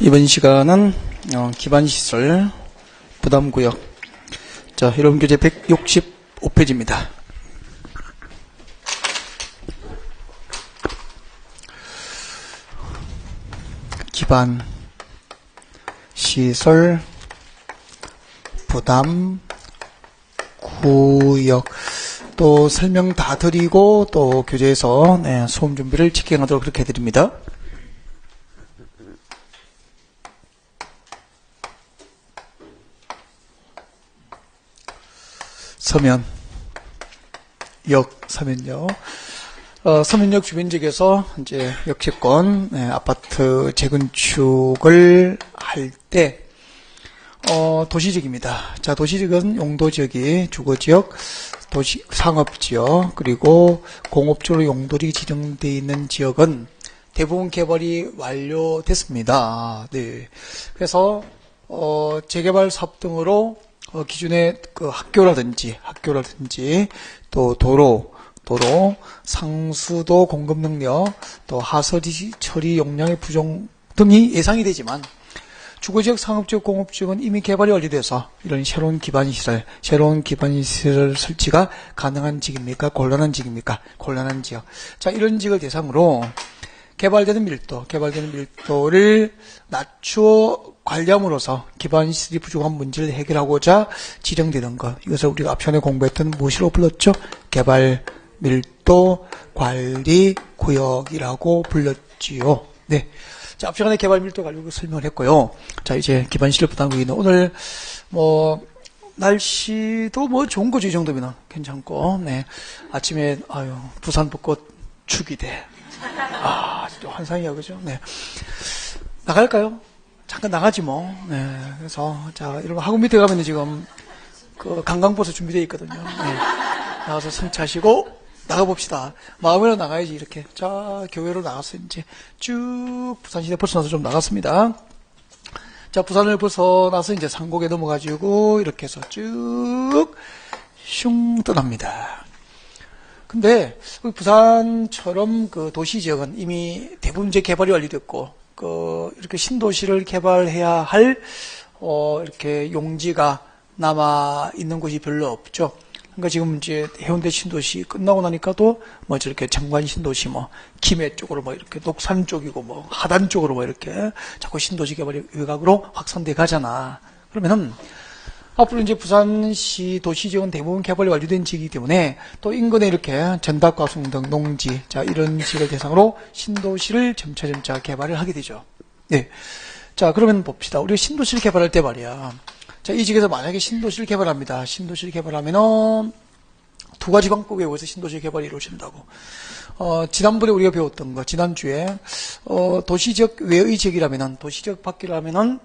이번 시간은 기반시설 부담구역. 자, 여러분 교재 165페이지입니다. 기반시설 부담구역. 또 설명 다 드리고 또 교재에서 수험 준비를 직행하도록 그렇게 해드립니다. 서면역. 서면역 주변지역에서 이제 역세권 아파트 재건축을 할 때 도시지역입니다. 자, 도시지역은 용도지역이 주거지역, 도시 상업지역, 그리고 공업적으로 용도지 지정되어 있는 지역은 대부분 개발이 완료됐습니다. 네. 그래서 재개발 사업 등으로 기존의 그 학교라든지 또 도로, 상수도 공급 능력, 또 하수지 처리 용량의 부족 등이 예상이 되지만 주거지역, 상업지역, 공업지역은 이미 개발이 완료돼서 이런 새로운 기반시설 설치가 가능한 지역입니까? 곤란한 지역입니까? 곤란한 지역. 자, 이런 지역을 대상으로 개발되는 밀도를 낮추어 관리함으로써 기반시설이 부족한 문제를 해결하고자 지정되는 것. 이것을 우리가 앞전에 공부했던 무엇이라고 불렀죠? 개발 밀도 관리 구역이라고 불렀지요. 네. 자, 앞시간에 개발 밀도 관리 구역 설명을 했고요. 자, 이제 기반시설 부담구역은 오늘 날씨도 좋은 거죠. 이 정도면 괜찮고. 네. 아침에 부산 벚꽃 축이돼. 진짜 환상이야, 그죠? 네. 나갈까요? 잠깐 나가지 뭐. 네. 그래서 자, 여러분 학원 밑에 가면 지금 그 관광버스 준비되어 있거든요. 네. 나가서 승차하시고 나가봅시다. 마음으로 나가야지, 이렇게. 자, 교회로 나가서 이제 쭉 부산시내 벗어나서 좀 나갔습니다. 자, 부산을 벗어나서 이제 상곡에 넘어가지고 이렇게 해서 쭉 슝 떠납니다. 근데 부산처럼 그 도시지역은 이미 대부분 이제 개발이 완료됐고 이렇게 신도시를 개발해야 할 이렇게 용지가 남아 있는 곳이 별로 없죠. 그러니까 지금 이제 해운대 신도시 끝나고 나니까도 저렇게 장관 신도시 김해 쪽으로 이렇게 녹산 쪽이고 하단 쪽으로 이렇게 자꾸 신도시 개발이 외곽으로 확산돼 가잖아. 그러면은 앞으로 이제 부산시 도시지역은 대부분 개발이 완료된 지역이기 때문에 또 인근에 이렇게 전답과송 등 농지, 자, 이런 지역을 대상으로 신도시를 점차 개발을 하게 되죠. 네. 자, 그러면 봅시다. 우리가 신도시를 개발할 때 말이야. 자, 이 지역에서 만약에 신도시를 개발합니다. 신도시를 개발하면은 두 가지 방법에 의해서 신도시 개발이 이루어진다고. 지난번에 우리가 배웠던 거, 지난주에, 도시지역 외의 지역이라면은, 도시지역 밖이라면은,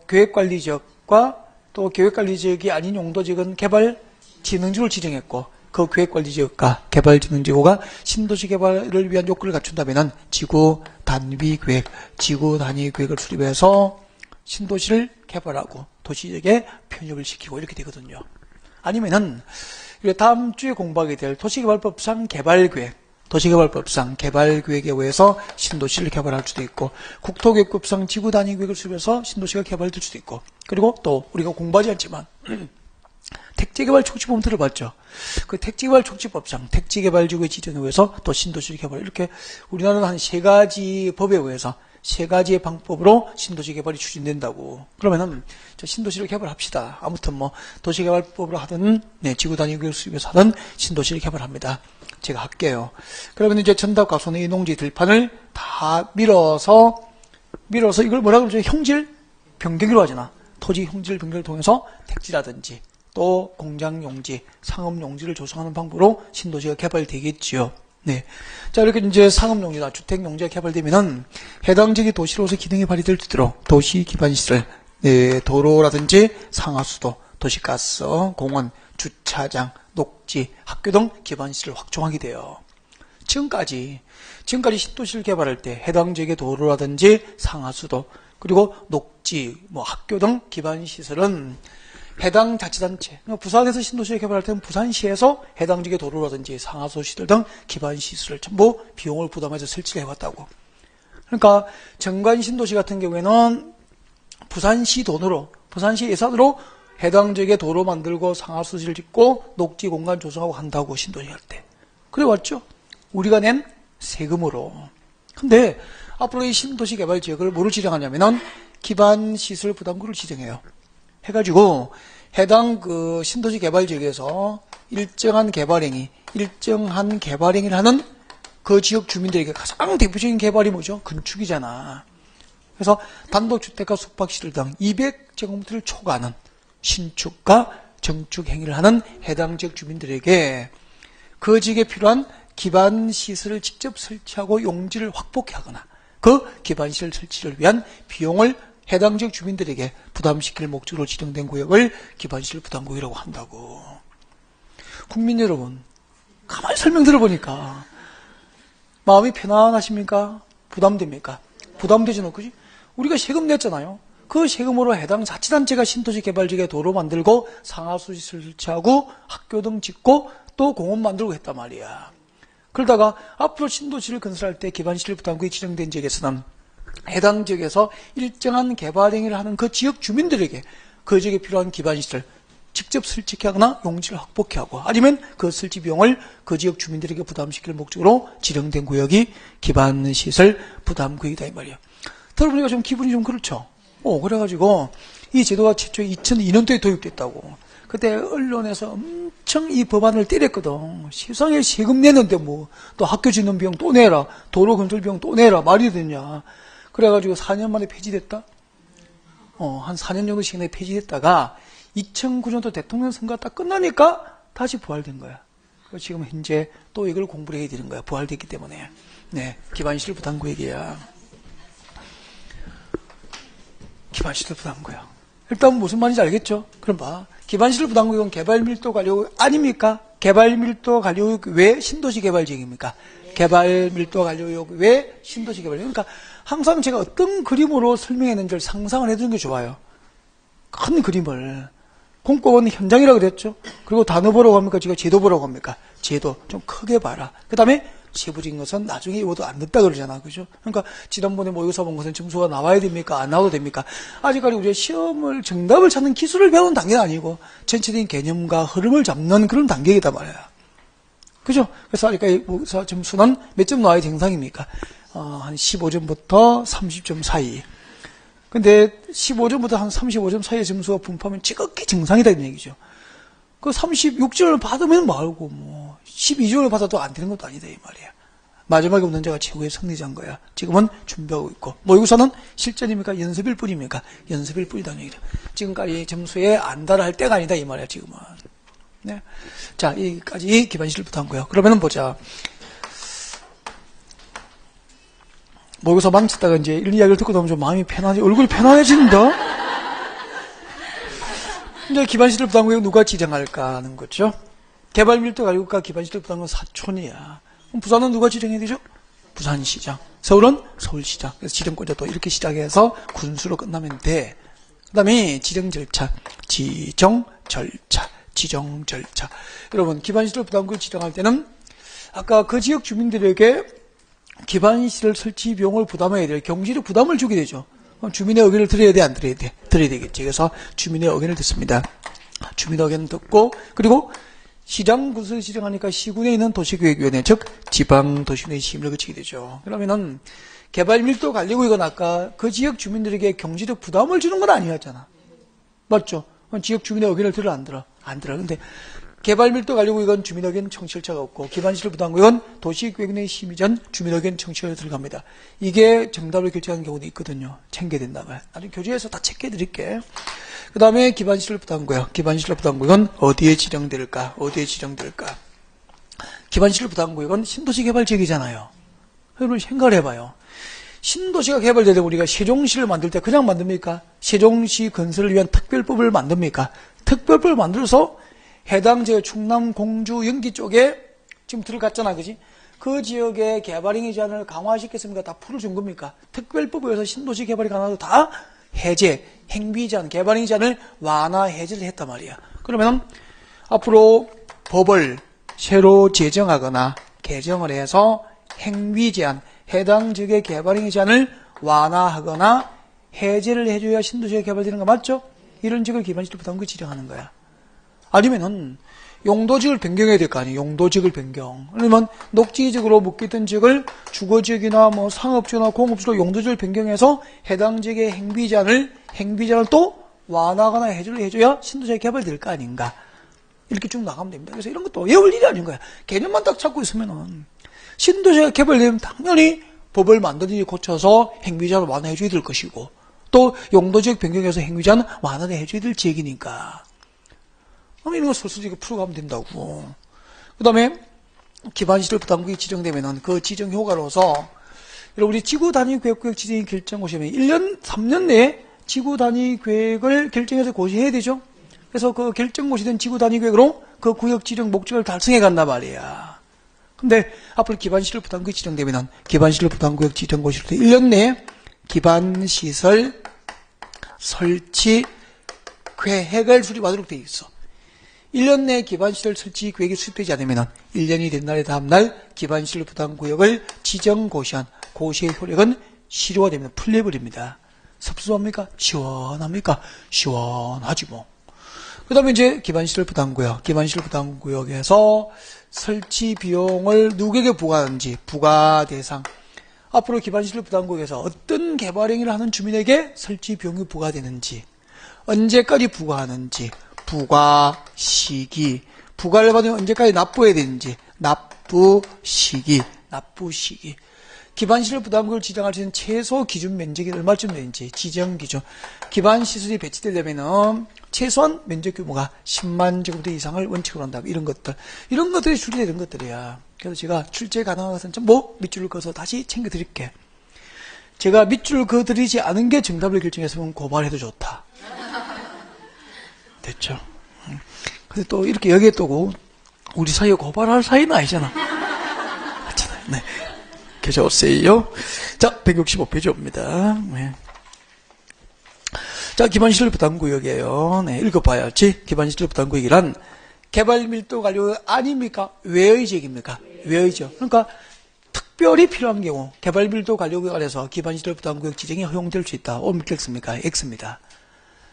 계획관리지역과 또 계획관리지역이 아닌 용도지역은 개발진흥지구를 지정했고, 그 계획관리지역과 개발진흥지구가 신도시 개발을 위한 요건을 갖춘다면은 지구 단위 계획을 수립해서 신도시를 개발하고 도시지역에 편입을 시키고 이렇게 되거든요. 아니면은 다음 주에 공부하게 될 도시개발법상 개발계획에 의해서 신도시를 개발할 수도 있고, 국토교육법상 지구단위계획을 수립해서 신도시가 개발될 수도 있고, 그리고 또 우리가 공부하지 않지만 택지개발촉진법 들어봤죠. 그 택지개발촉진법상 택지개발지구의 지정에 의해서 또 신도시를 개발, 이렇게 우리나라는 한 세 가지 법에 의해서 세 가지의 방법으로 신도시 개발이 추진된다고. 그러면은 신도시를 개발합시다. 아무튼 도시개발법으로 하든 지구단위계획을 수립해서 하든 신도시를 개발합니다. 제가 할게요. 그러면 이제 전답과송의 이 농지 들판을 다 밀어서 이걸 뭐라 그러죠? 형질 변경으로 하잖아. 토지 형질 변경을 통해서 택지라든지 또 공장 용지, 상업 용지를 조성하는 방법으로 신도시가 개발되겠지요. 네. 자, 이렇게 이제 상업용지나 주택용지가 개발되면은 해당 지역의 도시로서 기능이 발휘될 수 있도록 도시 기반시설, 도로라든지 상하수도, 도시가스, 공원, 주차장, 녹지, 학교 등 기반시설을 확충하게 돼요. 지금까지 신도시를 개발할 때 해당 지역의 도로라든지 상하수도, 그리고 녹지, 학교 등 기반시설은 해당 자치단체, 부산에서 신도시를 개발할 때는 부산시에서 해당 지역의 도로라든지 상하수시설 등 기반시설을 전부 비용을 부담해서 설치를 해왔다고. 그러니까 정관 신도시 같은 경우에는 부산시 돈으로, 부산시 예산으로 해당 지역에 도로 만들고 상하수지를 짓고 녹지 공간 조성하고 한다고 신도시 할 때. 그래 왔죠? 우리가 낸 세금으로. 근데 앞으로 이 신도시 개발 지역을 뭐를 지정하냐면은 기반시설 부담구를 지정해요. 해가지고 해당 그 신도시 개발 지역에서 일정한 개발행위를 하는 그 지역 주민들에게 가장 대표적인 개발이 뭐죠? 건축이잖아. 그래서 단독주택과 숙박시설 등 200제곱미터를 초과하는 신축과 정축 행위를 하는 해당 지역 주민들에게 그 지역에 필요한 기반시설을 직접 설치하고 용지를 확보케 하거나 그 기반시설 설치를 위한 비용을 해당 지역 주민들에게 부담시킬 목적으로 지정된 구역을 기반시설 부담구역이라고 한다고. 국민 여러분, 가만히 설명 들어보니까 마음이 편안하십니까? 부담됩니까? 부담되지는 그지? 우리가 세금 냈잖아요. 그 세금으로 해당 자치단체가 신도시 개발지역에 도로 만들고 상하수지 설치하고 학교 등 짓고 또 공원 만들고 했단 말이야. 그러다가 앞으로 신도시를 건설할 때 기반시설 부담구역이 지정된 지역에서는 해당 지역에서 일정한 개발 행위를 하는 그 지역 주민들에게 그 지역에 필요한 기반시설 직접 설치하거나 용지를 확보케 하고 아니면 그 설치 비용을 그 지역 주민들에게 부담시킬 목적으로 지정된 구역이 기반시설 부담구역이다 이 말이야. 들어보니까 좀 기분이 좀 그렇죠. 그래가지고 이 제도가 최초에 2002년도에 도입됐다고. 그때 언론에서 엄청 이 법안을 때렸거든. 세상에 세금 내는데 뭐 또 학교 짓는 비용 또 내라, 도로 건설 비용 또 내라 말이 되냐. 그래가지고 4년 만에 폐지됐다. 한 4년 정도 시간에 폐지됐다가 2009년도 대통령 선거가 딱 끝나니까 다시 부활된 거야. 지금 현재 또 이걸 공부를 해야 되는 거야. 부활됐기 때문에. 네, 기반시설 부담구역이야. 기반시설 부담구역. 일단 무슨 말인지 알겠죠? 그럼 봐. 기반시설 부담구역은 개발밀도 관리구역 아닙니까? 개발밀도 관리구역 왜 신도시 개발지역입니까? 개발밀도 관리구역 왜 신도시 개발지역? 그러니까 항상 제가 어떤 그림으로 설명했는지를 상상을 해두는 게 좋아요. 큰 그림을. 공법은 현장이라고 그랬죠. 그리고 단어 보라고 합니까? 제가 제도 보라고 합니까? 제도. 좀 크게 봐라. 그 다음에 세부적인 것은 나중에 이워도 안 됐다 그러잖아. 그죠? 그러니까 지난번에 모의고사 본 것은 점수가 나와야 됩니까? 안 나와도 됩니까? 아직까지 우리가 시험을 정답을 찾는 기술을 배우는 단계는 아니고 전체적인 개념과 흐름을 잡는 그런 단계이다 말이야. 그죠? 그래서 아직까지 모의고사 점수는 몇 점 나와야 정상입니까? 한 15점부터 30점 사이. 근데 15점부터 한 35점 사이의 점수가 분포하면 지극히 정상이다 이런 얘기죠. 그 36점을 받으면 말고 뭐 12점을 받아도 안 되는 것도 아니다 이 말이야. 마지막에 없는 자가 최고의 승리자인 거야. 지금은 준비하고 있고 모의고사는 실전입니까? 연습일 뿐입니까? 연습일 뿐이다는 얘기죠. 지금까지 점수에 안달을 할 때가 아니다 이 말이야 지금은. 네. 자, 여기까지 기반시설 부담고요. 그러면은 보자. 모의고사 망쳤다가 이제 이런 이야기를 듣고 나면 좀 마음이 편하지, 얼굴이 편안해진다? 이제 기반시설 부담구역 누가 지정할까 하는 거죠. 개발밀도 관리구역과 기반시설 부담구역 사촌이야. 그럼 부산은 누가 지정해야 되죠? 부산시장. 서울은 서울시장. 그래서 지정권자 또 이렇게 시작해서 군수로 끝나면 돼. 그 다음에 지정 절차. 여러분, 기반시설 부담구역 지정할 때는 아까 그 지역 주민들에게 기반시설 설치 비용을 부담해야 될 경제적 부담을 주게 되죠. 그럼 주민의 의견을 들어야 돼, 안 들어야 돼? 들어야 되겠지. 그래서 주민의 의견을 듣습니다. 주민의 의견을 듣고, 그리고 시장 군수를 지정하니까 시군에 있는 도시계획위원회, 즉 지방도시의 심의를 거치게 되죠. 그러면은 개발밀도 관리구역은 아까 그 지역 주민들에게 경제적 부담을 주는 건 아니었잖아. 맞죠? 지역 주민의 의견을 들어, 안 들어? 안 들어. 근데 개발밀도 관리구역은 주민의견 청취 절차가 없고 기반시설 부담구역은 도시계획위원회 심의 전 주민의견 청취가 들어갑니다. 이게 정답을 결정하는 경우도 있거든요. 챙겨야 된다 말. 나중에 교재에서 다 체크해드릴게. 그 다음에 기반시설 부담구역. 기반시설 부담구역은 어디에 지정될까? 어디에 지정될까? 기반시설 부담구역은 신도시 개발지역이잖아요. 여러분 생각을 해봐요. 신도시가 개발되려면 우리가 세종시를 만들 때 그냥 만듭니까? 세종시 건설을 위한 특별법을 만듭니까? 특별법을 만들어서 해당 지역 충남, 공주, 영기 쪽에 지금 들어갔잖아, 그지? 그 지역의 개발행위 제한을 강화시켰습니까? 다 풀어준 겁니까? 특별법에 의해서 신도시 개발이 가능하도 다 해제, 행비 제한, 개발행위 제한을 완화, 해제를 했단 말이야. 그러면 앞으로 법을 새로 제정하거나 개정을 해서 행위 제한, 해당 지역의 개발행위 제한을 완화하거나 해제를 해줘야 신도시가 개발되는 거 맞죠? 이런 지역을 기반시설 부담구역이 지정하는 거야. 아니면은 용도지역을 변경해야 될 거 아니에요. 용도지역을 변경. 그러면 녹지지역으로 묶였던 지역을 주거지역이나 뭐 상업지나 공업지로 용도지역을 변경해서 해당 지역의 행비제한을 또 완화하거나 해제를 해줘야 신도시가 개발될 거 아닌가. 이렇게 쭉 나가면 됩니다. 그래서 이런 것도 외울 일이 아닌 거야. 개념만 딱 잡고 있으면은 신도시가 개발되면 당연히 법을 만들든지 고쳐서 행비제한을 완화해줘야 될 것이고 또 용도지역 변경해서 행위자는 완화를 해줘야 될 지역이니까. 그럼 이런 거 솔직히 풀어가면 된다고. 그 다음에 기반시설 부담구역이 지정되면은 그 지정 효과로서 여러분 우리 지구 단위 계획구역 지정이 결정 고시면 1년, 3년 내에 지구 단위 계획을 결정해서 고시해야 되죠. 그래서 그 결정 고시된 지구 단위 계획으로 그 구역 지정 목적을 달성해 간단 말이야. 근데 앞으로 기반시설 부담구역이 지정되면은 기반시설 부담구역 지정 고시를 1년 내에 기반시설 설치 계획을 수립하도록 되어 있어. 1년 내에 기반시설 설치 계획이 수립되지 않으면 1년이 된 날의 다음날 기반시설 부담구역을 지정 고시한 고시의 효력은 실효가 되면 풀려버립니다. 섭섭합니까? 시원합니까? 시원하지 뭐. 그 다음에 이제 기반시설 부담구역에서 설치 비용을 누구에게 부과하는지 부과 대상. 앞으로 기반시설 부담구역에서 어떤 개발행위를 하는 주민에게 설치 비용이 부과되는지, 언제까지 부과하는지, 부과 시기, 부과를 받으면 언제까지 납부해야 되는지, 납부 시기. 기반시설 부담구역을 지정할 수 있는 최소 기준 면적이 얼마쯤 되는지, 지정 기준. 기반시설이 배치되려면은 최소한 면적 규모가 10만 제곱미터 이상을 원칙으로 한다. 이런 것들이 출제되는 것들이야. 그래서 제가 출제 가능한 것은 밑줄을 그어서 다시 챙겨드릴게. 제가 밑줄 그어드리지 않은 게 정답을 결정했으면 고발해도 좋다. 됐죠? 근데 또 이렇게 여기에 또 우리 사이에 고발할 사이는 아니잖아. 맞잖아요. 네. 계셔오세요. 자, 165페이지입니다. 네. 자, 기반시설 부담구역이에요. 네, 읽어봐야지. 기반시설 부담구역이란 개발밀도 관리구역 아닙니까? 외의 지역입니까? 외의죠. 그러니까 특별히 필요한 경우 개발밀도 관리구역 안에서 기반시설 부담구역 지정이 허용될 수 있다. X입니까? X입니다.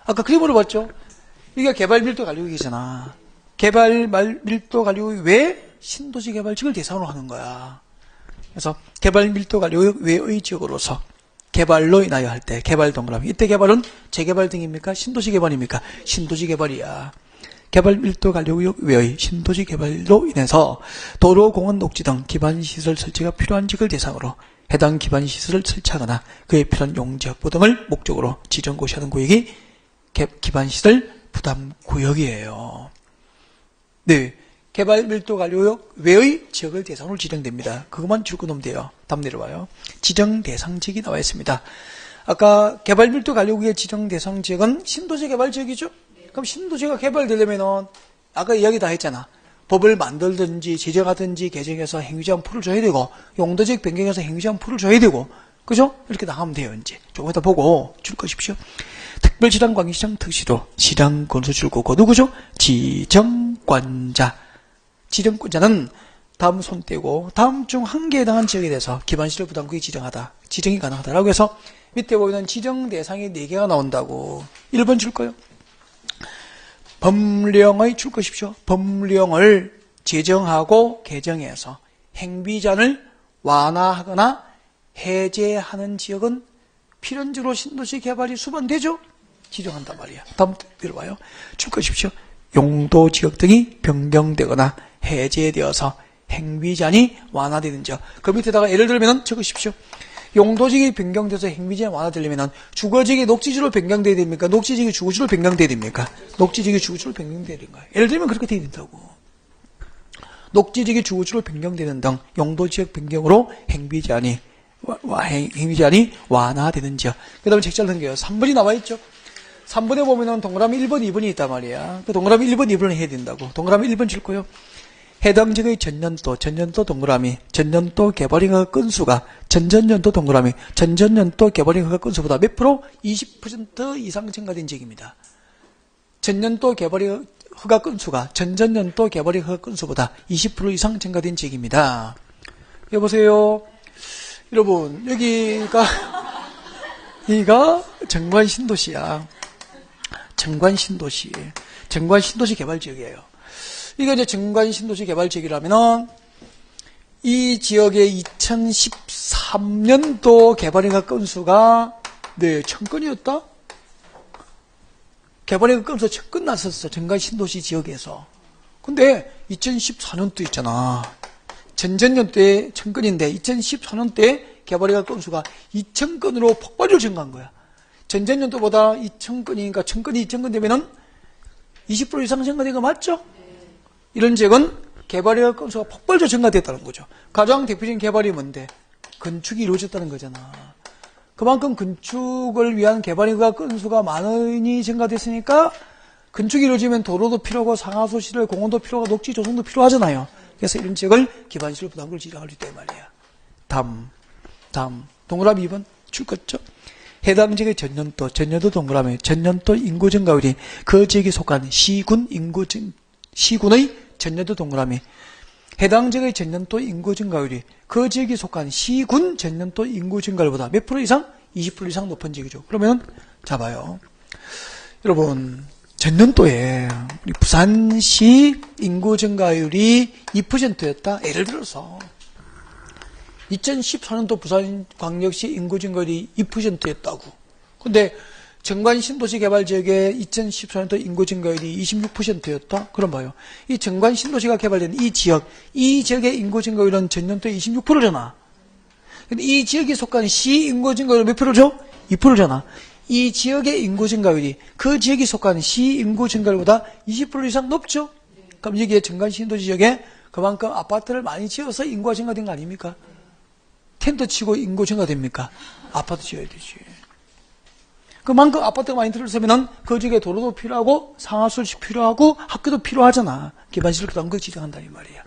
아까 그림으로 봤죠? 이게 개발밀도 관리구역이잖아. 개발밀도 관리구역 외에 신도시 개발지역을 대상으로 하는 거야. 그래서 개발밀도 관리구역 외의 지역으로서 개발로 인하여 할 때 개발 동그라미. 이때 개발은 재개발 등입니까? 신도시 개발입니까? 신도시 개발이야. 개발밀도 관리구역 외의 신도시 개발로 인해서 도로, 공원, 녹지 등 기반시설 설치가 필요한 지역을 대상으로 해당 기반시설을 설치하거나 그에 필요한 용지 확보 등을 목적으로 지정 고시하는 구역이 기반시설 부담구역이에요. 네. 개발밀도 관리구역 외의 지역을 대상으로 지정됩니다. 그것만 줄 끊으면 돼요. 다음 내려와요. 지정 대상 지역이 나와 있습니다. 아까 개발밀도 관리구역의 지정 대상 지역은 신도시 개발 지역이죠? 그럼 신도시가 개발되려면은 아까 이야기 다 했잖아. 법을 만들든지 제정하든지 개정해서 행위제한 풀을 줘야 되고 용도지역 변경해서 행위제한 풀을 줘야 되고 그죠? 이렇게 나가면 돼요. 이제 조금 이따 보고 줄 것이십시오. 특별시장관계시장 특시로 시장 건설출고고 누구죠? 지정권자. 지정권자는 다음 손 떼고 다음 중 한 개에 해당한 지역에 대해서 기반시설 부담구역이 지정이 가능하다라고 해서 밑에 보면 지정 대상이 4개가 나온다고. 1번 줄 거요. 법령의 줄 것이십시오. 법령을 제정하고 개정해서 행비제한을 완화하거나 해제하는 지역은 필연적으로 신도시 개발이 수반되죠? 지정한단 말이야. 다음 들어봐요. 줄 것이십시오. 용도 지역 등이 변경되거나 해제되어서 행비제한이 완화되는 지역. 그 밑에다가 예를 들면 적으십시오. 용도지역이 변경돼서 행비제한이 완화되려면 주거지역이 녹지지로 변경돼야 됩니까? 녹지지역이 주거지로 변경돼야 됩니까? 녹지지역이 주거지로 변경돼야 되는 거예요. 예를 들면 그렇게 돼야 된다고. 녹지지역이 주거지로 변경되는 등 용도지역 변경으로 행비제한이 완화되는 지역. 그 다음에 책자를 넘겨요. 3번이 나와 있죠? 3번에 보면은 동그라미 1번, 2번이 있단 말이야. 그 동그라미 1번, 2번을 해야 된다고. 동그라미 1번 줄 거요. 해당 지역의 전년도 동그라미, 전년도 개발행 허가 건수가 전전년도 동그라미, 전전년도 개발행 허가 건수보다 몇 프로? 20% 이상 증가된 지역입니다. 전년도 개발행 허가 건수가 전전년도 개발행 허가 건수보다 20% 이상 증가된 지역입니다. 여보세요. 여러분, 여기가 정관신도시야. 정관신도시 개발지역이에요. 이게 이제 정관신도시 개발지역이라면은 이 지역의 2013년도 개발인가 건수가 1000건이었다? 개발인가 건수 끝났었어. 정관신도시 지역에서. 근데 2014년도 있잖아. 전전년도에 1000건인데 2014년도에 개발인가 건수가 2000건으로 폭발적으로 증가한 거야. 전전년도보다 2000건이니까 1000건이 2000건 되면은 20% 이상 증가된 거 맞죠? 이런 지역은 개발의 건수가 폭발적으로 증가됐다는 거죠. 가장 대표적인 개발이 뭔데? 건축이 이루어졌다는 거잖아. 그만큼 건축을 위한 개발의 건수가 많이 증가됐으니까 건축이 이루어지면 도로도 필요하고 상하수 시설, 공원도 필요하고 녹지 조성도 필요하잖아요. 그래서 이런 지역을 기반시설 부담구를 지정할 수 있단 말이야. 다음 동그라미 2번 줄 거죠? 해당 지역의 전년도 동그라미, 전년도 인구 증가율이 그 지역에 속한 시군의 전년도 동그라미, 해당 지역의 전년도 인구 증가율이 그 지역에 속한 시군 전년도 인구 증가율보다 몇 프로 이상? 20% 이상 높은 지역이죠. 그러면 잡아요. 여러분, 전년도에 우리 부산시 인구 증가율이 2%였다. 예를 들어서 2014년도 부산광역시 인구 증가율이 2%였다고. 근데 정관신도시 개발지역의 2014년도 인구 증가율이 26%였다? 그럼 봐요. 이 정관신도시가 개발된 이 지역의 인구 증가율은 전년도에 26%잖아. 근데 이 지역에 속한 시 인구 증가율은 몇 프로죠? 2%잖아. 이 지역의 인구 증가율이 그 지역에 속한 시 인구 증가율보다 20% 이상 높죠? 그럼 여기에 정관신도시 지역에 그만큼 아파트를 많이 지어서 인구가 증가된 거 아닙니까? 텐트 치고 인구 증가됩니까? 아파트 지어야 되지. 그만큼 아파트가 많이 들어서면은 그 지역에 도로도 필요하고 상하수도 필요하고 학교도 필요하잖아. 기반시설 부담금 지정한다는 말이야.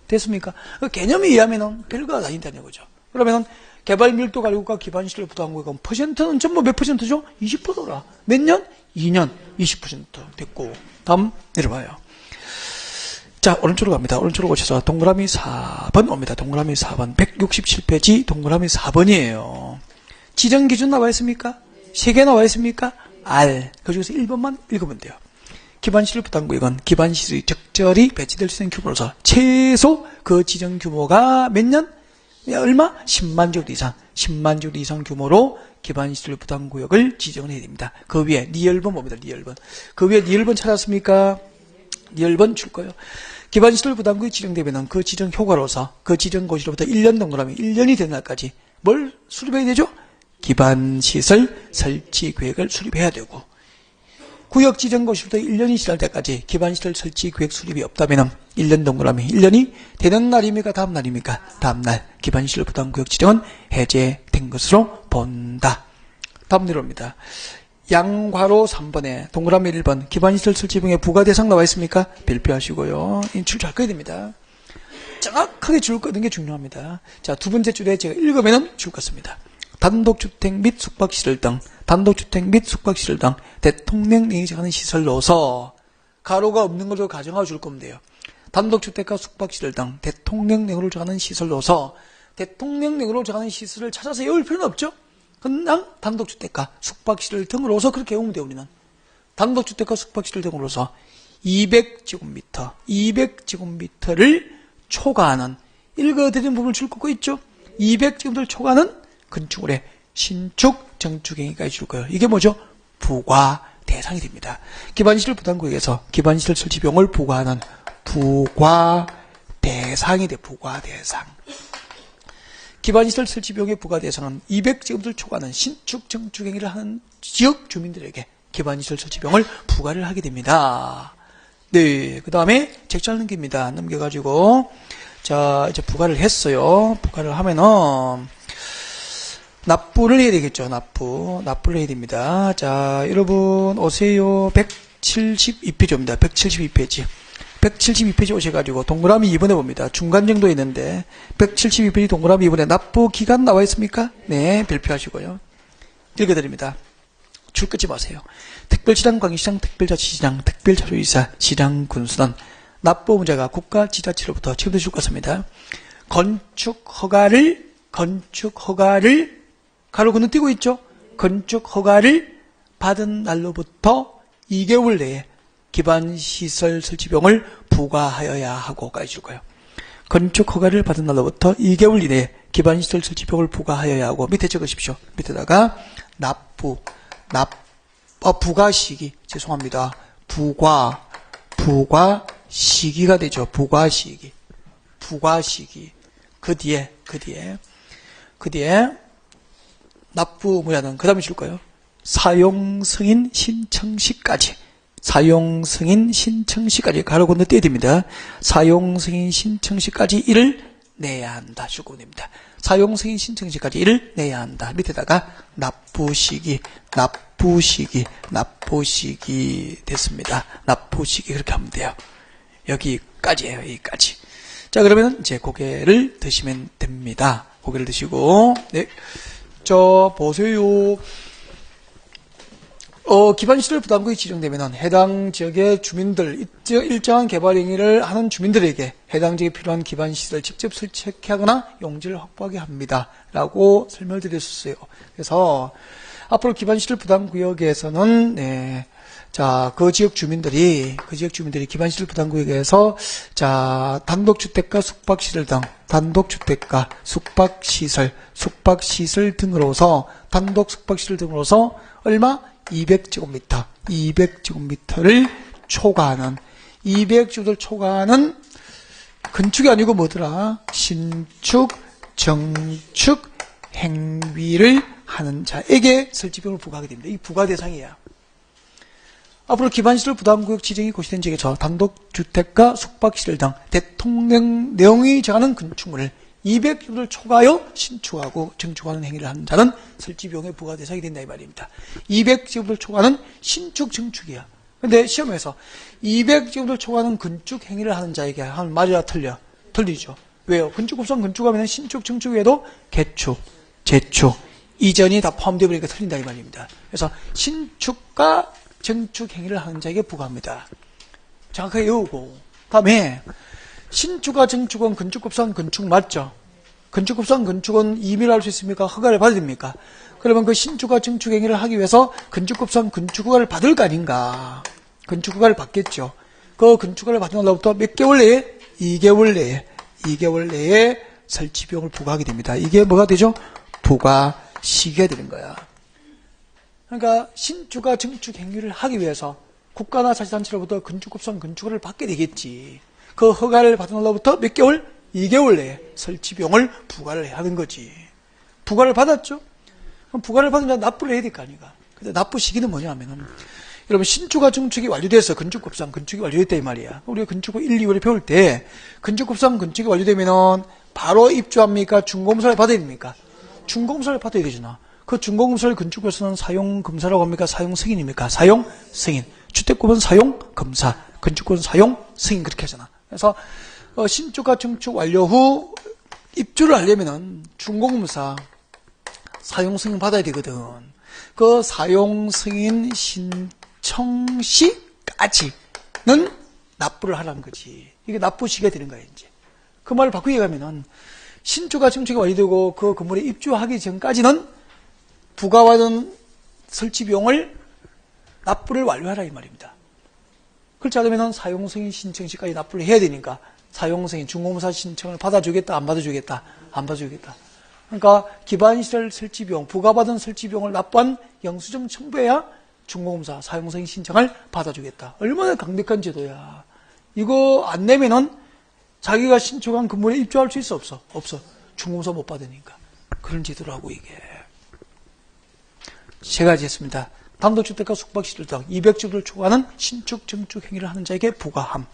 됐습니까? 그 개념에 의하면은 별거가 다닌다는 거죠. 그러면은 개발 밀도 가지고가 기반시설 부담금은 퍼센트는 전부 몇 퍼센트죠? 20%라. 몇 년? 2년 20% 됐고. 다음 내려봐요. 자, 오른쪽으로 갑니다. 오른쪽으로 오셔서 동그라미 4번 옵니다. 동그라미 4번. 167페이지 동그라미 4번이에요. 지정 기준 나와 있습니까? 3개 나와 있습니까? R. 그 중에서 1번만 읽으면 돼요. 기반시설 부담구역은 기반시설이 적절히 배치될 수 있는 규모로서 최소 그 지정 규모가 몇 년? 얼마? 10만 제곱 이상. 10만 제곱 이상 규모로 기반시설 부담구역을 지정을 해야 됩니다. 그 위에 리얼번 봅니다. 리얼번. 그 위에 리얼번 찾았습니까? 리얼번 줄 거예요. 기반시설 부담구역이 지정되면 그 지정 효과로서 그 지정 고시로부터 1년 동그라미 1년이 되는 날까지 뭘 수립해야 되죠? 기반시설 설치 계획을 수립해야 되고, 구역 지정 고시부터 1년이 지날 때까지 기반시설 설치 계획 수립이 없다면 1년 동그라미 1년이 되는 날입니까? 다음 날입니까? 다음 날 기반시설 부담구역 지정은 해제된 것으로 본다. 다음 내려옵니다. 양괄호 3번에 동그라미 1번 기반시설 설치 비용에 부과대상 나와 있습니까? 별표하시고요. 인출잘 꺼야 됩니다. 정확하게 줄 거는 게 중요합니다. 자, 두 번째 줄에 제가 읽으면 줄 것입니다. 단독주택 및 숙박시설 등 대통령령이 정하는 시설로서 가로가 없는 걸로 가정하고 줄 거면 돼요. 단독주택과 숙박시설 등 대통령령으로 정하는 시설로서 대통령령으로 정하는 시설을 찾아서 외울 필요는 없죠. 그냥 단독주택과 숙박시설 등으로서 그렇게 외우면 돼요. 우리는 단독주택과 숙박시설 등으로서 200제곱미터를 초과하는 읽어드린 부분을 줄 거고 있죠. 200제곱미터를 초과하는 건축물의 신축, 정축 행위까지 줄 거예요. 이게 뭐죠? 부과 대상이 됩니다. 기반시설 부담구역에서 기반시설 설치 비용을 부과하는 부과 대상이 돼. 부과 대상. 기반시설 설치 비용의 부과 대상은 200제곱미터를 초과하는 신축, 정축 행위를 하는 지역 주민들에게 기반시설 설치 비용을 부과를 하게 됩니다. 네, 그 다음에 책자를 넘깁니다. 넘겨가지고 자, 이제 부과를 했어요. 부과를 하면은 납부를 해야 되겠죠. 납부를 해야 됩니다. 자, 여러분 오세요. 172페이지입니다. 172페이지. 172페이지 오셔가지고 동그라미 2번에 봅니다. 중간 정도 있는데 172페이지 동그라미 2번에 납부 기간 나와 있습니까? 네, 별표하시고요. 읽어드립니다. 줄 끄지 마세요. 특별시장, 광역시장, 특별자치시장, 특별자치이사, 시장, 군수는 납부 문제가 국가 지자체로부터 책임져 줄 것입니다. 건축 허가를 건축 허가를 가로 건너뛰고 있죠. 건축 허가를 받은 날로부터 2개월 내에 기반시설 설치비용을 부과하여야 하고까지 줄 거예요. 건축 허가를 받은 날로부터 2개월 이내에 기반시설 설치비용을 부과하여야 하고 밑에 적으십시오. 밑에다가 부과시기 죄송합니다. 부과시기가 되죠. 부과시기 그 뒤에 납부 무야는 그 다음에 줄 거예요. 사용승인 신청시까지 가로 건너뛰어야 됩니다. 사용승인 신청시까지 이를 내야 한다. 주고 됩니다. 사용승인 신청시까지 이를 내야 한다. 밑에다가 납부시기 됐습니다. 납부시기 그렇게 하면 돼요. 여기까지예요. 여기까지. 자, 그러면 이제 고개를 드시면 됩니다. 고개를 드시고, 네. 보세요. 기반시설 부담금이 지정되면 해당 지역의 주민들, 일정한 개발 행위를 하는 주민들에게 해당 지역에 필요한 기반시설을 직접 설치하거나 용지를 확보하게 합니다. 라고 설명을 드렸었어요. 그래서 앞으로 기반시설 부담구역에서는, 네. 자, 그 지역 주민들이 기반시설 부담구역에서, 자, 단독주택과 숙박시설 등, 숙박시설 등으로서, 단독 숙박시설 등으로서, 얼마? 200제곱미터를 초과하는, 200제곱미터를 초과하는 건축이 아니고 뭐더라? 신축, 정축, 행위를 하는 자에게 설치비용을 부과하게 됩니다. 이 부과 대상이야. 앞으로 기반시설 부담구역 지정이 고시된 지역에서 단독주택과 숙박시설 등 대통령령이 정하는 건축물을 200제곱미터를 초과하여 신축하고 증축하는 행위를 하는 자는 설치비용의 부과 대상이 된다 이 말입니다. 200제곱미터를 초과하는 신축, 증축이야. 근데 시험에서 200제곱미터를 초과하는 건축 행위를 하는 자에게 하는 말이라 틀려. 틀리죠. 왜요? 건축법상 건축하면 신축, 증축 외에도 개축, 재축, 이전이 다 포함되어 버리니까 틀린다 이 말입니다. 그래서 신축과 증축 행위를 하는 자에게 부과합니다. 정확하게 외우고 다음에 신축과 증축은 건축법상 건축 맞죠? 건축법상 건축은 임의로 할 수 있습니까? 허가를 받아야 됩니까? 그러면 그 신축과 증축 행위를 하기 위해서 건축법상 건축 허가를 받을 거 아닌가? 건축 허가를 받겠죠. 그 건축 허가를 받은 날로부터 몇 개월 내에? 2개월 내에 설치비용을 부과하게 됩니다. 이게 뭐가 되죠? 부과 시기가 되는 거야. 그러니까 신축과 증축 행위를 하기 위해서 국가나 자치단체로부터 건축법상 건축허가를 받게 되겠지. 그 허가를 받은 날로부터 몇 개월? 2개월 내에 설치비용을 부과를 해야 하는 거지. 부과를 받았죠? 그럼 부과를 받으면 납부를 해야 될 거 아닌가. 근데 납부 시기는 뭐냐면은 여러분 신축과 증축이 완료돼서 건축법상 건축이 완료됐다 이 말이야. 우리가 건축법 1, 2월에 배울 때 건축법상 건축이 완료되면은 바로 입주합니까? 준공사를 받아야 됩니까? 준공사를 받아야 되잖아. 그 준공사를 건축에서는 사용검사라고 합니까? 사용승인입니까? 사용승인. 주택법은 사용검사, 건축법은 사용승인 그렇게 하잖아. 그래서 신축과 증축 완료 후 입주를 하려면은 준공검사 사용승인 받아야 되거든. 그 사용승인 신청 시까지는 납부를 하라는 거지. 이게 납부 시기가 되는 거야 이제. 그 말을 바꾸게 가면은 신축과 증축이 완료되고 그 건물에 입주하기 전까지는 부과받은 설치비용을 납부를 완료하라 이 말입니다. 그렇지 않으면 사용승인 신청 시까지 납부를 해야 되니까 사용승인 준공사 신청을 받아주겠다 안 받아주겠다 안 받아주겠다. 그러니까 기반시설 설치비용 부과받은 설치비용을 납부한 영수증 첨부해야 준공사 사용승인 신청을 받아주겠다. 얼마나 강력한 제도야. 이거 안 내면은 자기가 신축한 건물에 입주할 수 있어 없어? 없어. 준공사 못 받으니까. 그런 제도라고 이게. 세 가지 했습니다. 단독주택과 숙박시설 등 200제곱미터를 초과하는 신축, 증축 행위를 하는 자에게 부과함.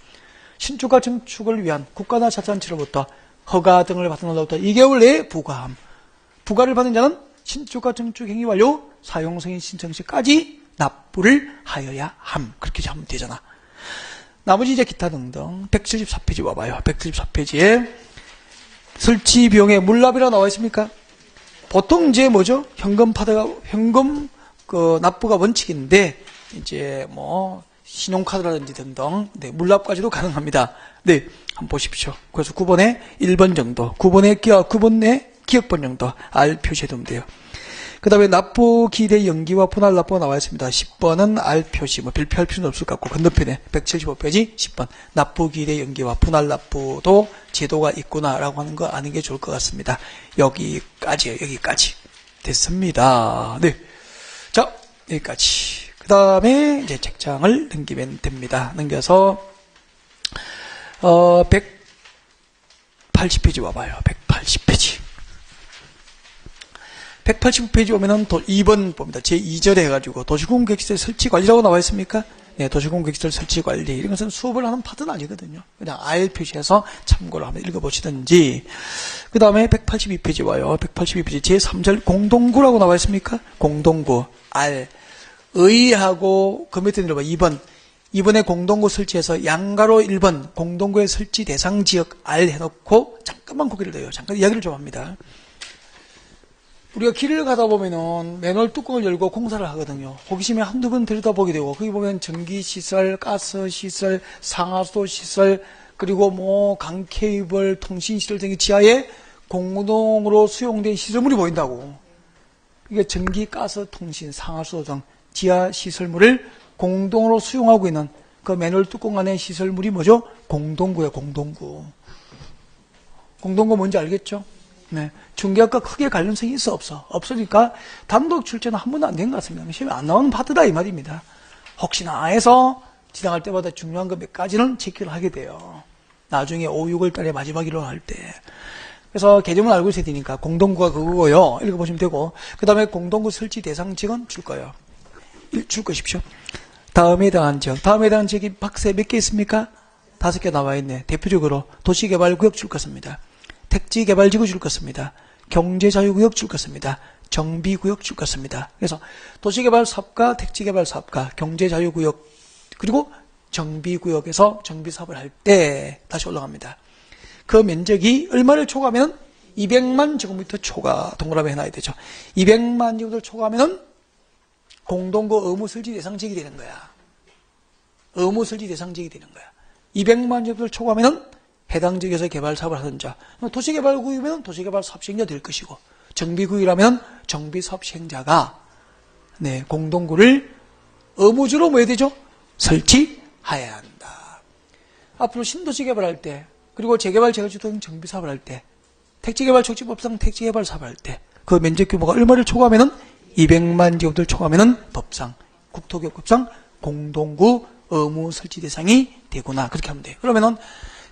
신축과 증축을 위한 국가나 자치단체로부터 허가 등을 받은 날로부터 2개월 내에 부과함. 부과를 받은 자는 신축과 증축 행위 완료 사용승인 신청 시까지 납부를 하여야 함. 그렇게 하면 되잖아. 나머지 이제 기타 등등 174페이지 와봐요. 174페이지에 설치 비용에 물납이라고 나와 있습니까? 보통 이제 뭐죠? 현금 납부가 원칙인데 이제 뭐 신용카드라든지 등등 네, 물납까지도 가능합니다. 네, 한번 보십시오. 그래서 9번에 1번 정도, 9번에 기억 번영도 R 표시해두면 돼요. 그 다음에 납부 기대 연기와 분할 납부가 나와 있습니다. 10번은 R 표시, 뭐 별표할 필요는 없을 것 같고, 건너편에 175페이지 10번. 납부 기대 연기와 분할 납부도 제도가 있구나라고 하는 거 아는 게 좋을 것 같습니다. 여기까지요, 여기까지. 됐습니다. 네. 자, 여기까지. 그 다음에 이제 책장을 넘기면 됩니다. 넘겨서, 180페이지 와봐요. 180페이지. 189페이지 오면은 2번 봅니다. 제2절에 해가지고 도시공격시설 설치관리라고 나와 있습니까? 네, 도시공격시설 설치관리. 이런 것은 수업을 하는 파트는 아니거든요. 그냥 R 표시해서 참고를 한번 읽어보시든지. 그 다음에 182페이지 와요. 182페이지 제3절 공동구라고 나와 있습니까? 공동구. R. 의하고 그 밑에 내려봐. 2번. 2번에 공동구 설치해서 양가로 1번 공동구의 설치 대상 지역 R 해놓고 잠깐만 고개를 내요. 잠깐 이야기를 좀 합니다. 우리가 길을 가다 보면은 맨홀 뚜껑을 열고 공사를 하거든요. 호기심에 한두 번 들여다보게 되고, 거기 보면 전기시설, 가스시설, 상하수도시설, 그리고 뭐 강케이블, 통신시설 등이 지하에 공동으로 수용된 시설물이 보인다고. 이게 전기, 가스, 통신, 상하수도 등 지하 시설물을 공동으로 수용하고 있는 그 맨홀 뚜껑 안에 시설물이 뭐죠? 공동구예요, 공동구. 공동구 뭔지 알겠죠? 네. 중개학과 크게 관련성이 있어, 없어? 없으니까 단독 출제는 한 번도 안 된 것 같습니다. 시험에 안 나오는 파트다, 이 말입니다. 혹시나 해서 지나갈 때마다 중요한 거 몇 가지는 체크를 하게 돼요. 나중에 5, 6월 달에 마지막 일로 할 때. 그래서 개념을 알고 있어야 되니까 공동구가 그거고요. 읽어보시면 되고, 그 다음에 공동구 설치 대상 지역은 줄 거예요. 줄 것이십시오. 다음에 해당한 지역. 다음에 해당한 지역이 박스에 몇 개 있습니까? 5개 나와 있네. 대표적으로 도시개발구역 줄 것입니다. 택지개발지구 줄 것입니다. 경제자유구역 줄 것입니다. 정비구역 줄 것입니다. 그래서 도시개발사업가, 택지개발사업가, 경제자유구역, 그리고 정비구역에서 정비사업을 할 때 다시 올라갑니다. 그 면적이 얼마를 초과하면 200만 제곱미터 초과 동그라미 해놔야 되죠. 200만 제곱미터 초과하면 공동구 의무설치 대상지역이 되는 거야. 의무설치 대상지역이 되는 거야. 200만 제곱미터 초과하면 해당 지역에서 개발 사업을 하던 자, 도시개발구역이면 도시개발 사업 시행자 될 것이고, 정비구역이라면 정비 사업 시행자가 네, 공동구를 의무적으로 뭐 해야 되죠? 설치해야 한다. 앞으로 신도시 개발할 때, 그리고 재개발 재건축 등 정비 사업을 할 때, 택지개발 촉진법상 택지개발 사업을 할 때, 그 면적 규모가 얼마를 초과하면은 200만 제곱미터를 초과하면은 법상, 국토교육법상 공동구 의무 설치 대상이 되구나. 그렇게 하면 돼요. 그러면은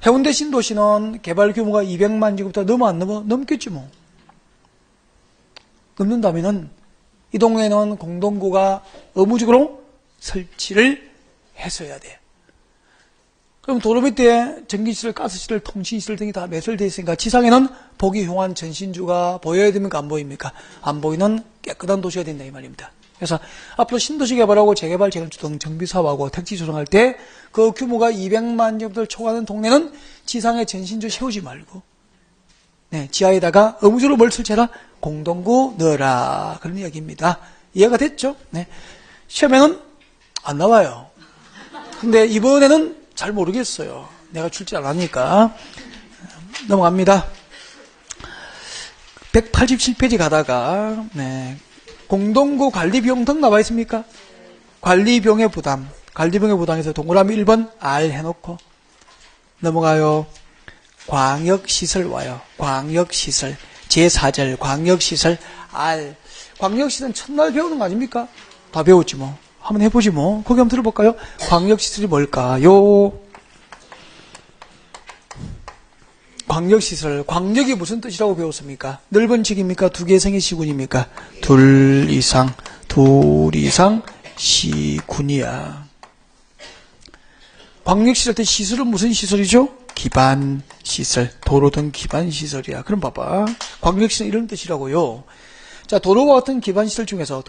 해운대 신도시는 개발 규모가 200만 제곱미터 넘어 안 넘어? 넘겠지 뭐. 넘는다면은 이 동네는 공동구가 의무적으로 설치를 했어야 돼. 그럼 도로 밑에 전기시설, 가스시설, 통신시설 등이 다 매설되어 있으니까 지상에는 보기 흉한 전신주가 보여야 됩니까? 안 보입니까? 안 보이는 깨끗한 도시가 된다 이 말입니다. 그래서 앞으로 신도시 개발하고 재개발, 재건축 등 정비사업하고 택지 조성할 때 그 규모가 200만 제곱미터를 초과하는 동네는 지상에 전신주 세우지 말고 네, 지하에다가 의무적으로 뭘 설치해라? 공동구 넣어라. 그런 이야기입니다. 이해가 됐죠? 네. 시험에는 안 나와요. 근데 이번에는 잘 모르겠어요. 내가 출제 안 하니까. 넘어갑니다. 187페이지 가다가 네. 공동구 관리비용 등 나와 있습니까? 관리비용의 부담. 관리비용의 부담에서 동그라미 1번 R 해놓고 넘어가요. 광역시설 와요. 광역시설. 제4절 광역시설 R. 광역시설은 첫날 배우는 거 아닙니까? 다 배웠지 뭐. 한번 해보지 뭐. 거기 한번 들어볼까요? 광역시설이 뭘까요? 광역시설. 광역이 무슨 뜻이라고 배웠습니까? 넓은 지역입니까? 두 개 이상의 시군입니까? 둘 이상 시군이야. 광역시설 때 시설은 무슨 시설이죠? 기반시설. 도로 등 기반시설이야. 그럼 봐봐. 광역시설 이런 뜻이라고요. 자, 도로와 같은 기반시설 중에서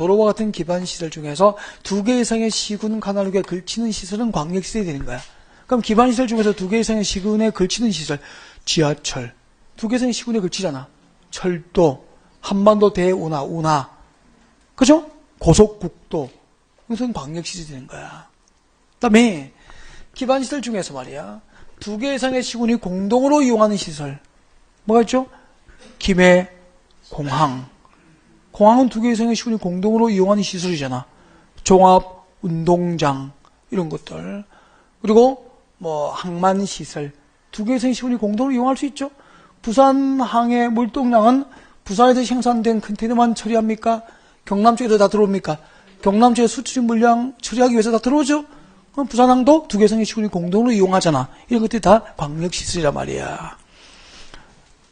두 개 이상의 시군 관할구에 걸치는 시설은 광역시설이 되는 거야. 그럼 기반시설 중에서 두 개 이상의 시군에 걸치는 시설, 지하철, 두 개 이상의 시군에 걸치잖아. 철도, 한반도 대운하, 그죠? 고속국도, 이것은 광역시설이 되는 거야. 그 다음에 기반시설 중에서 말이야, 두 개 이상의 시군이 공동으로 이용하는 시설, 뭐가 있죠? 김해, 공항. 공항은 두 개 이상의 시군이 공동으로 이용하는 시설이잖아. 종합, 운동장, 이런 것들. 그리고 뭐 항만시설. 두 개 이상의 시군이 공동으로 이용할 수 있죠. 부산항의 물동량은 부산에서 생산된 컨테이너만 처리합니까? 경남 쪽에도 다 들어옵니까? 경남 쪽에 수출입 물량 처리하기 위해서 다 들어오죠? 그럼 부산항도 두 개 이상의 시군이 공동으로 이용하잖아. 이런 것들이 다 광역시설이란 말이야.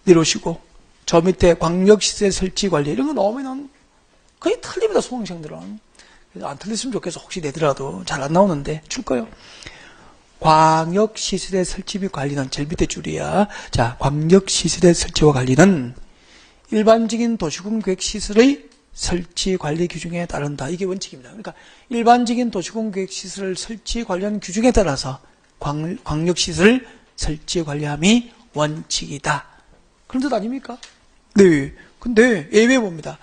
내려오시고. 저 밑에 광역시설 설치 관리. 이런 거 나오면은 거의 틀립니다, 수험생들은. 그래서 안 틀렸으면 좋겠어. 혹시 내더라도 잘 안 나오는데 줄 거예요. 광역시설의 설치 및 관리는 제일 밑에 줄이야. 자, 광역시설의 설치와 관리는 일반적인 도시군 계획시설의 설치 관리 규정에 따른다. 이게 원칙입니다. 그러니까 일반적인 도시군 계획시설 설치 관련 규정에 따라서 광역시설 설치 관리함이 원칙이다. 그런 뜻 아닙니까? 네. 근데 예외 봅니다.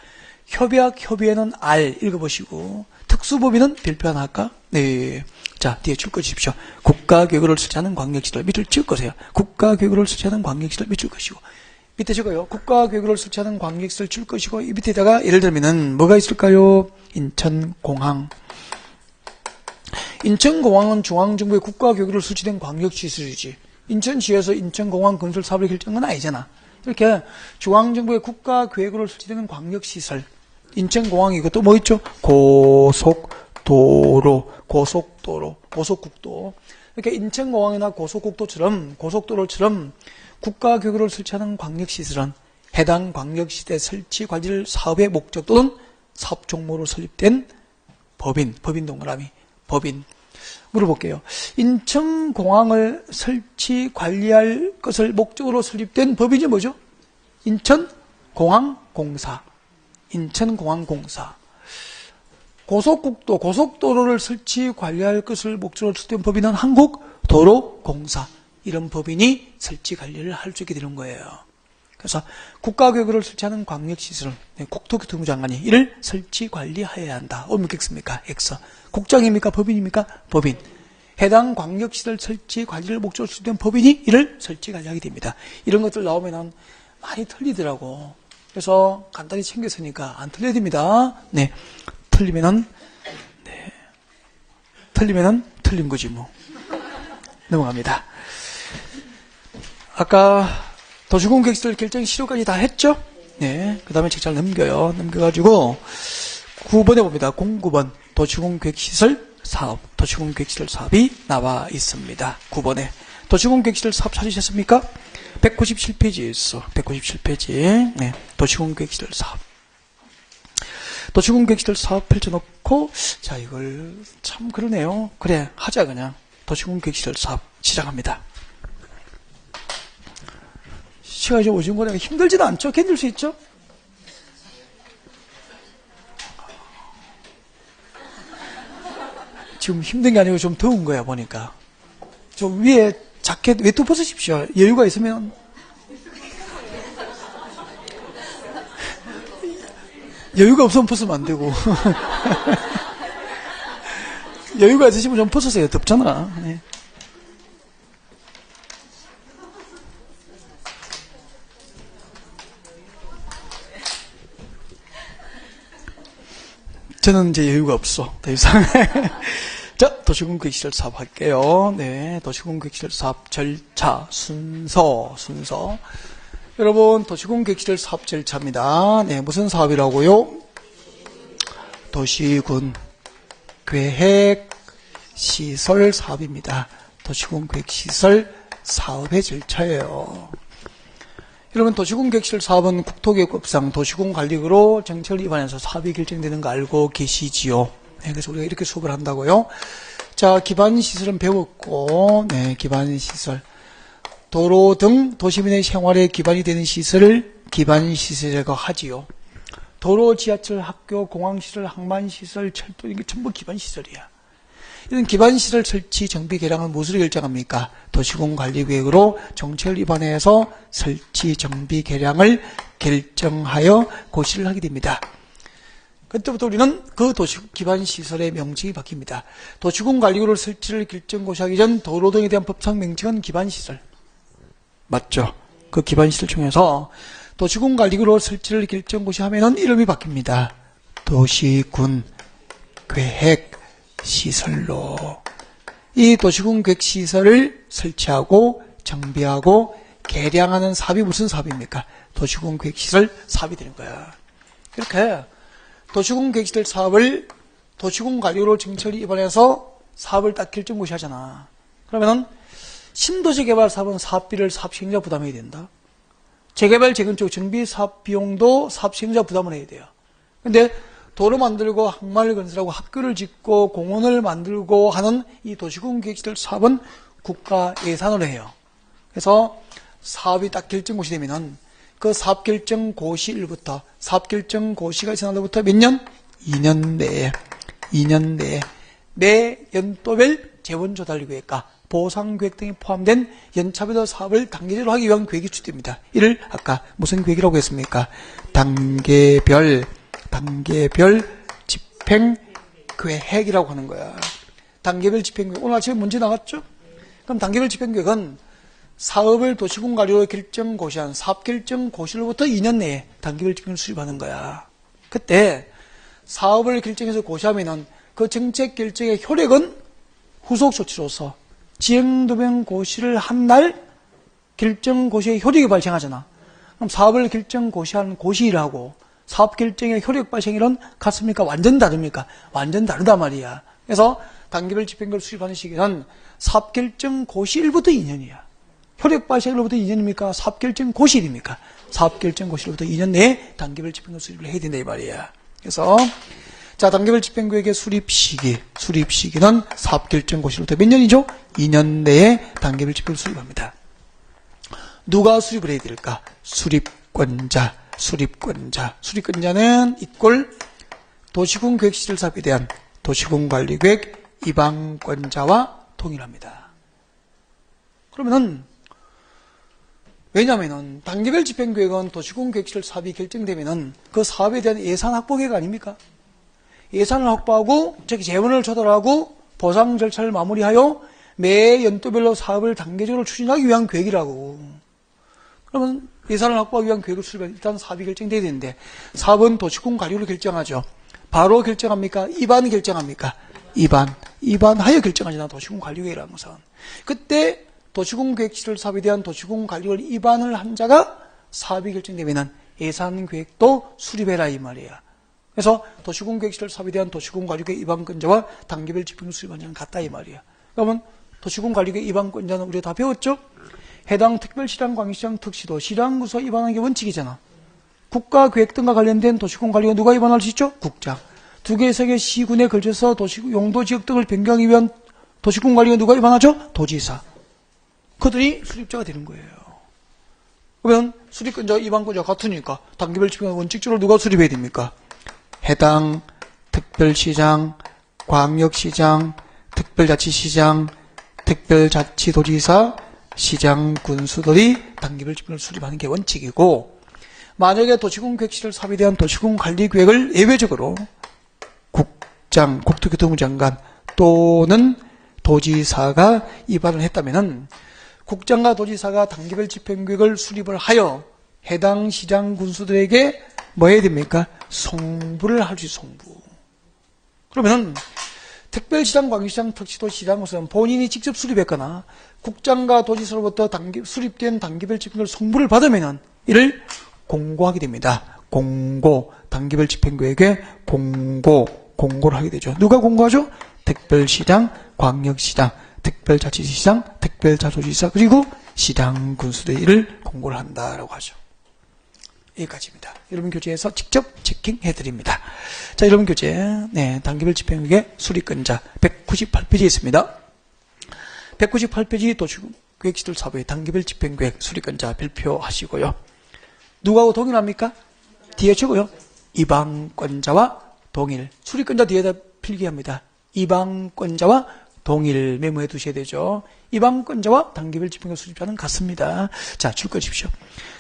협약 협의회는 R 읽어보시고 특수법인은 별표 하나 할까? 네. 자, 뒤에 줄 거 주십시오. 국가계획을 설치하는 광역시설 밑줄 칠 거세요. 국가계획을 설치하는 광역시설 밑줄 것이고 밑에 적어요. 국가계획을 설치하는 광역시설 줄 것이고 이 밑에다가 예를 들면은 뭐가 있을까요? 인천공항. 인천공항은 중앙정부의 국가계획으로 설치된 광역시설이지. 인천시에서 인천공항 건설 사업을 결정한 건 아니잖아. 이렇게 중앙정부의 국가계획으로 설치되는 광역시설. 인천공항이고 또 뭐 있죠? 고속도로, 고속국도. 이렇게 인천공항이나 고속도로처럼 국가계획으로 설치하는 광역시설은 해당 광역시대 설치 관리를 사업의 목적 또는 사업 종목으로 설립된 법인 동그라미, 법인. 물어볼게요. 인천공항을 설치 관리할 것을 목적으로 설립된 법인이 뭐죠? 인천공항공사. 인천공항공사. 고속도로를 설치 관리할 것을 목적으로 설립된 법인은 한국도로공사. 이런 법인이 설치 관리를 할 수 있게 되는 거예요. 그래서 국가계획을 설치하는 광역시설은 국토교통부 장관이 이를 설치 관리해야 한다. 옳겠습니까? X. 국장입니까? 법인입니까? 법인. 해당 광역시설 설치 관리를 목적으로 설립된 법인이 이를 설치 관리하게 됩니다. 이런 것들 나오면 많이 틀리더라고. 그래서 간단히 챙겼으니까 안 틀려야 됩니다. 네. 틀리면은 틀린 거지 뭐. 넘어갑니다. 아까 도시공 계획시설 결정 시료까지 다 했죠? 네. 그 다음에 책자를 넘겨요. 넘겨가지고 9번에 봅니다. 09번 도시공 계획시설 사업. 도시공 계획시설 사업이 나와 있습니다. 9번에. 도시공 계획시설 사업 찾으셨습니까? 197페이지에 있어. 197페이지. 네. 도시공 계획시설 사업. 도시공 계획시설 사업 펼쳐놓고, 자, 이걸 참 그러네요. 그래, 하자, 그냥. 도시공 계획시설 사업 시작합니다. 시간이 좀 오신 거니까 힘들지도 않죠? 견딜 수 있죠? 지금 힘든 게 아니고 좀 더운 거야, 보니까. 좀 위에 자켓, 외투 벗으십시오. 여유가 있으면. 여유가 없으면 벗으면 안 되고. 여유가 있으시면 좀 벗으세요. 덥잖아. 네. 저는 이제 여유가 없어. 더 이상. 자, 도시군 계획시설 사업 할게요. 네, 도시군 계획시설 사업 절차, 순서. 여러분, 도시군 계획시설 사업 절차입니다. 네, 무슨 사업이라고요? 도시군 계획 시설 사업입니다. 도시군 계획 시설 사업의 절차예요. 여러분, 도시군 계획시설 사업은 국토계획법상 도시군관리구로 정책을 위반해서 사업이 결정되는 거 알고 계시지요? 네, 그래서 우리가 이렇게 수업을 한다고요. 자, 기반시설은 배웠고, 네, 기반시설. 도로 등 도시민의 생활에 기반이 되는 시설을 기반시설이라고 하지요. 도로, 지하철, 학교, 공항시설, 항만시설, 철도, 이게 전부 기반시설이야. 이런 기반시설 설치, 정비, 개량은 무엇으로 결정합니까? 도시군관리계획으로 정책을 위반해서 설치, 정비, 개량을 결정하여 고시를 하게 됩니다. 그때부터 우리는 그 기반시설의 명칭이 바뀝니다. 도시군관리구를 설치를 결정 고시하기 전 도로 등에 대한 법상 명칭은 기반시설. 맞죠? 그 기반시설 중에서 도시군 관리구로 설치를 결정고시 하면은 이름이 바뀝니다. 도시군 계획시설로. 이 도시군 계획시설을 설치하고 정비하고 개량하는 사업이 무슨 사업입니까? 도시군 계획시설 사업이 되는 거야. 이렇게 도시군 계획시설 사업을 도시군 관리구로 정철이 입안해서 사업을 딱 결정고시 하잖아. 그러면은 신도시 개발 사업은 사업비를 사업 시행자 부담해야 된다. 재개발 재건축 정비 사업 비용도 사업 시행자 부담을 해야 돼요. 근데 도로 만들고 항만을 건설하고 학교를 짓고 공원을 만들고 하는 이 도시군 계획시설 사업은 국가 예산으로 해요. 그래서 사업이 딱 결정고시 되면은 그 사업 결정 고시일부터 사업 결정 고시가 있은 날로부터 몇 년? 2년 내에 매 연도별 재원 조달 계획과 보상 계획 등이 포함된 연차별로 사업을 단계적으로 하기 위한 계획이 추진됩니다. 이를 아까 무슨 계획이라고 했습니까? 단계별 집행 계획이라고 하는 거야. 단계별 집행 계획. 오늘 아침에 문제 나갔죠? 그럼 단계별 집행 계획은 사업을 도시군 관리로 결정 고시한 사업 결정 고시로부터 2년 내에 단계별 집행을 수립하는 거야. 그때 사업을 결정해서 고시하면은 그 정책 결정의 효력은 후속 조치로서 지행도면 고시를 한 날 결정 고시의 효력이 발생하잖아. 그럼 사업을 결정 고시하는 고시일하고 사업 결정의 효력 발생일은 같습니까? 완전 다릅니까? 완전 다르단 말이야. 그래서 단계별 집행을 수립하는 시기는 사업 결정 고시일부터 2년이야. 효력 발생일로부터 2년입니까? 사업 결정 고시일입니까? 사업 결정 고시일부터 2년 내에 단계별 집행을 수립을 해야 된다 이 말이야. 그래서 자, 단계별 집행계획의 수립 시기는 사업 결정 고시로부터 몇 년이죠? 2년 내에 단계별 집행을 수립합니다. 누가 수립을 해야 될까? 수립권자는 이꼴 도시군 계획시설 사업에 대한 도시군 관리계획 입안권자와 동일합니다. 그러면은 왜냐면은 단계별 집행계획은 도시군 계획시설 사업이 결정되면은 그 사업에 대한 예산 확보 계획 아닙니까? 예산을 확보하고 즉 재원을 조달하고 보상 절차를 마무리하여 매 연도별로 사업을 단계적으로 추진하기 위한 계획이라고. 그러면 예산을 확보하기 위한 계획을 수립해 일단 사업이 결정돼야 되는데 사업은 도시군 관리로 결정하죠. 바로 결정합니까? 입안 결정합니까? 입안하여 결정하잖아. 도시군 관리계획이라는 것은. 그때 도시군 계획시설 사업에 대한 도시군 관리를 입안을 한 자가 사업이 결정되면은 예산 계획도 수립해라 이 말이야. 그래서 도시군 계획시설 사업에 대한 도시군 관리계획 입안권자와 단계별 집행을 수립하는 자는 같다 이 말이야. 그러면 도시군 관리계획 입안권자는 우리가 다 배웠죠? 해당 특별시장, 광역시장, 특시도, 시장구소 입안하는 게 원칙이잖아. 국가계획 등과 관련된 도시군 관리가 누가 입안할 수 있죠? 국장. 두 개, 세 개 시군에 걸쳐서 용도 지역 등을 변경하기 위한 도시군 관리가 누가 입안하죠? 도지사. 그들이 수립자가 되는 거예요. 그러면 수립권자와 입안권자가 같으니까 단계별 집행은 원칙적으로 누가 수립해야 됩니까? 해당 특별시장, 광역시장, 특별자치시장, 특별자치도지사, 시장, 군수들이 단계별 집행을 수립하는 게 원칙이고 만약에 도시군 계획시설 사업에 대한 도시군 관리계획을 예외적으로 국장, 국토교통부 장관 또는 도지사가 입안을 했다면은 국장과 도지사가 단계별 집행계획을 수립을 하여 해당 시장, 군수들에게 뭐 해야 됩니까? 송부를 할 수 있어요, 송부. 그러면은 특별시장, 광역시장, 특시도, 시장으로서는 본인이 직접 수립했거나 국장과 도지사로부터 수립된 단계별 집행계획 송부를 받으면은 이를 공고하게 됩니다. 단계별 집행계획에 공고를 하게 되죠. 누가 공고하죠? 특별시장, 광역시장, 특별자치시장, 특별자치도지사 그리고 시장, 군수들이 이를 공고를 한다라고 하죠. 여기까지입니다. 여러분 교재에서 직접 체킹해 드립니다. 자, 여러분 교재, 단계별 집행계획 수립권자 198페이지에 있습니다. 198페이지 도시군 계획시설 사업의 단계별 집행계획 수립권자 발표하시고요. 누구하고 동일합니까? 뒤에 치고요. 입안권자와 동일. 수립권자 뒤에다 필기합니다. 입안권자와 동일 메모해 두셔야 되죠. 입안권자와 단계별 집행계획 수립자는 같습니다. 자, 줄 거 주십시오.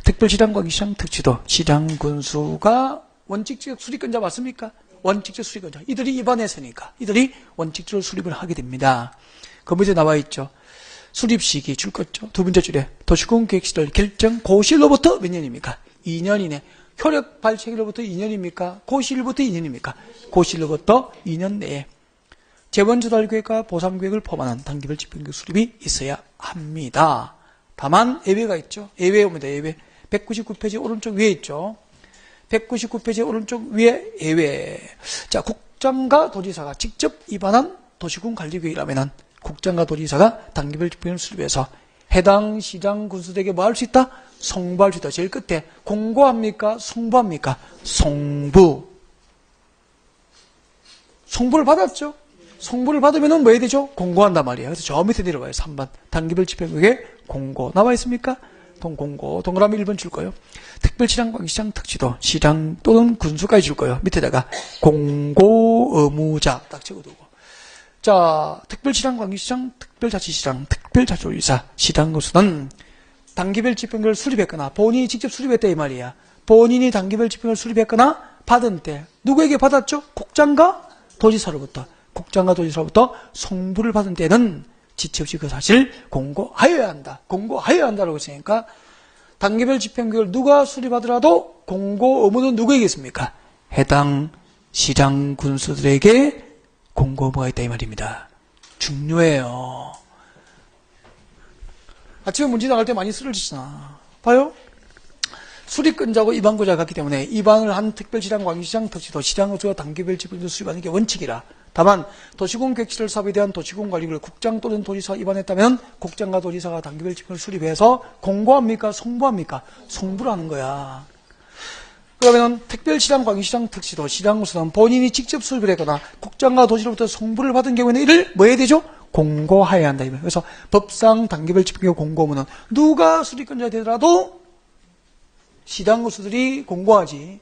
특별시장, 광역시장, 특시도, 시장, 군수가 원칙적 수립권자 맞습니까? 원칙적 수립권자. 이들이 입안했으니까 이들이 원칙적으로 수립을 하게 됩니다. 그 문제 나와 있죠. 수립 시기 줄 거죠. 두 번째 줄에 도시군 계획시설 결정 고시로부터 몇 년입니까? 2년 이내. 효력 발생일로부터 2년입니까? 고시일부터 2년입니까? 고시일로부터 2년 내에 재원조달계획과 보상계획을 포함한 단기별 집행계획 수립이 있어야 합니다. 다만 예외가 있죠. 예외 옵니다. 예외. 199페이지 오른쪽 위에 있죠. 199페이지 오른쪽 위에 예외. 자, 국장과 도지사가 직접 위반한 도시군 관리계획이라면 국장과 도지사가 단기별 집행을 수립해서 해당 시장 군수들에게 뭐 할 수 있다? 송부할 수 있다. 제일 끝에 공고합니까? 송부합니까? 송부. 송부를 받았죠? 송부를 받으면 뭐 해야 되죠? 공고한단 말이에요. 그래서 저 밑에 내려와요. 3번. 단기별 집행계획에 공고. 나와 있습니까? 공고. 동그라미 1번 줄 거예요. 특별시장, 광시장, 특지도, 시장 또는 군수까지 줄 거예요. 밑에다가 공고 의무자 딱 적어두고. 자, 특별시장, 광시장, 특별자치시장, 특별자치도지사, 시장군수는 단기별 집행계획을 수립했거나 본인이 직접 수립했다 이 말이야. 본인이 단기별 집행을 수립했거나 받은 때 누구에게 받았죠? 국장과 도지사로부터. 국장과 도지사로부터 송부를 받은 때는 지체 없이 그 사실을 공고하여야 한다. 공고하여야 한다라고 했으니까 단계별 집행계획을 누가 수립하더라도 공고 의무는 누구에게 있습니까? 해당 시장 군수들에게 공고 의무가 있다 이 말입니다. 중요해요. 아침에 문제 나갈 때 많이 쓰러지잖아. 봐요. 수립근자고 입안고자가 같기 때문에 입안을 한 특별시장, 광시장, 특지도, 시장군수가 단계별 집행계획을 수립하는 게 원칙이라. 다만 도시군 계획시설 사업에 대한 도시군 관리를 국장 또는 도지사가 입안했다면 국장과 도지사가 단계별 집행을 수립해서 공고합니까? 송부합니까? 송부를 하는 거야. 그러면 특별시장, 광시장, 특지도, 시장군수는 본인이 직접 수립을 했거나 국장과 도지사로부터 송부를 받은 경우에는 이를 뭐 해야 되죠? 공고하여야 한다. 그래서 법상 단계별 집행계획 공고문은 누가 수립권자 되더라도 시장군수들이 공고하지.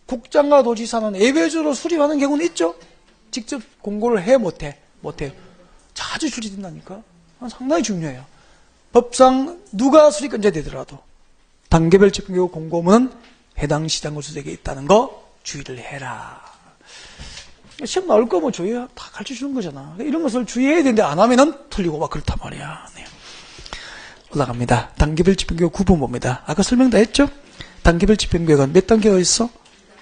국장과 도지사는 예외적으로 수립하는 경우는 있죠. 직접 공고를 해 못해? 못해요. 자주 출제된다니까. 상당히 중요해요. 법상 누가 수립권자 되더라도 단계별 집행계획 공고문은 해당 시장군수에게 있다는 거 주의를 해라. 시험 나올 거 뭐 주의해 다 가르쳐 주는 거잖아. 이런 것을 주의해야 되는데 안 하면은 틀리고 막 그렇단 말이야. 네. 올라갑니다. 단계별 집행계획 구분 봅니다. 아까 설명 다 했죠? 단계별 집행계획은 몇 단계가 있어?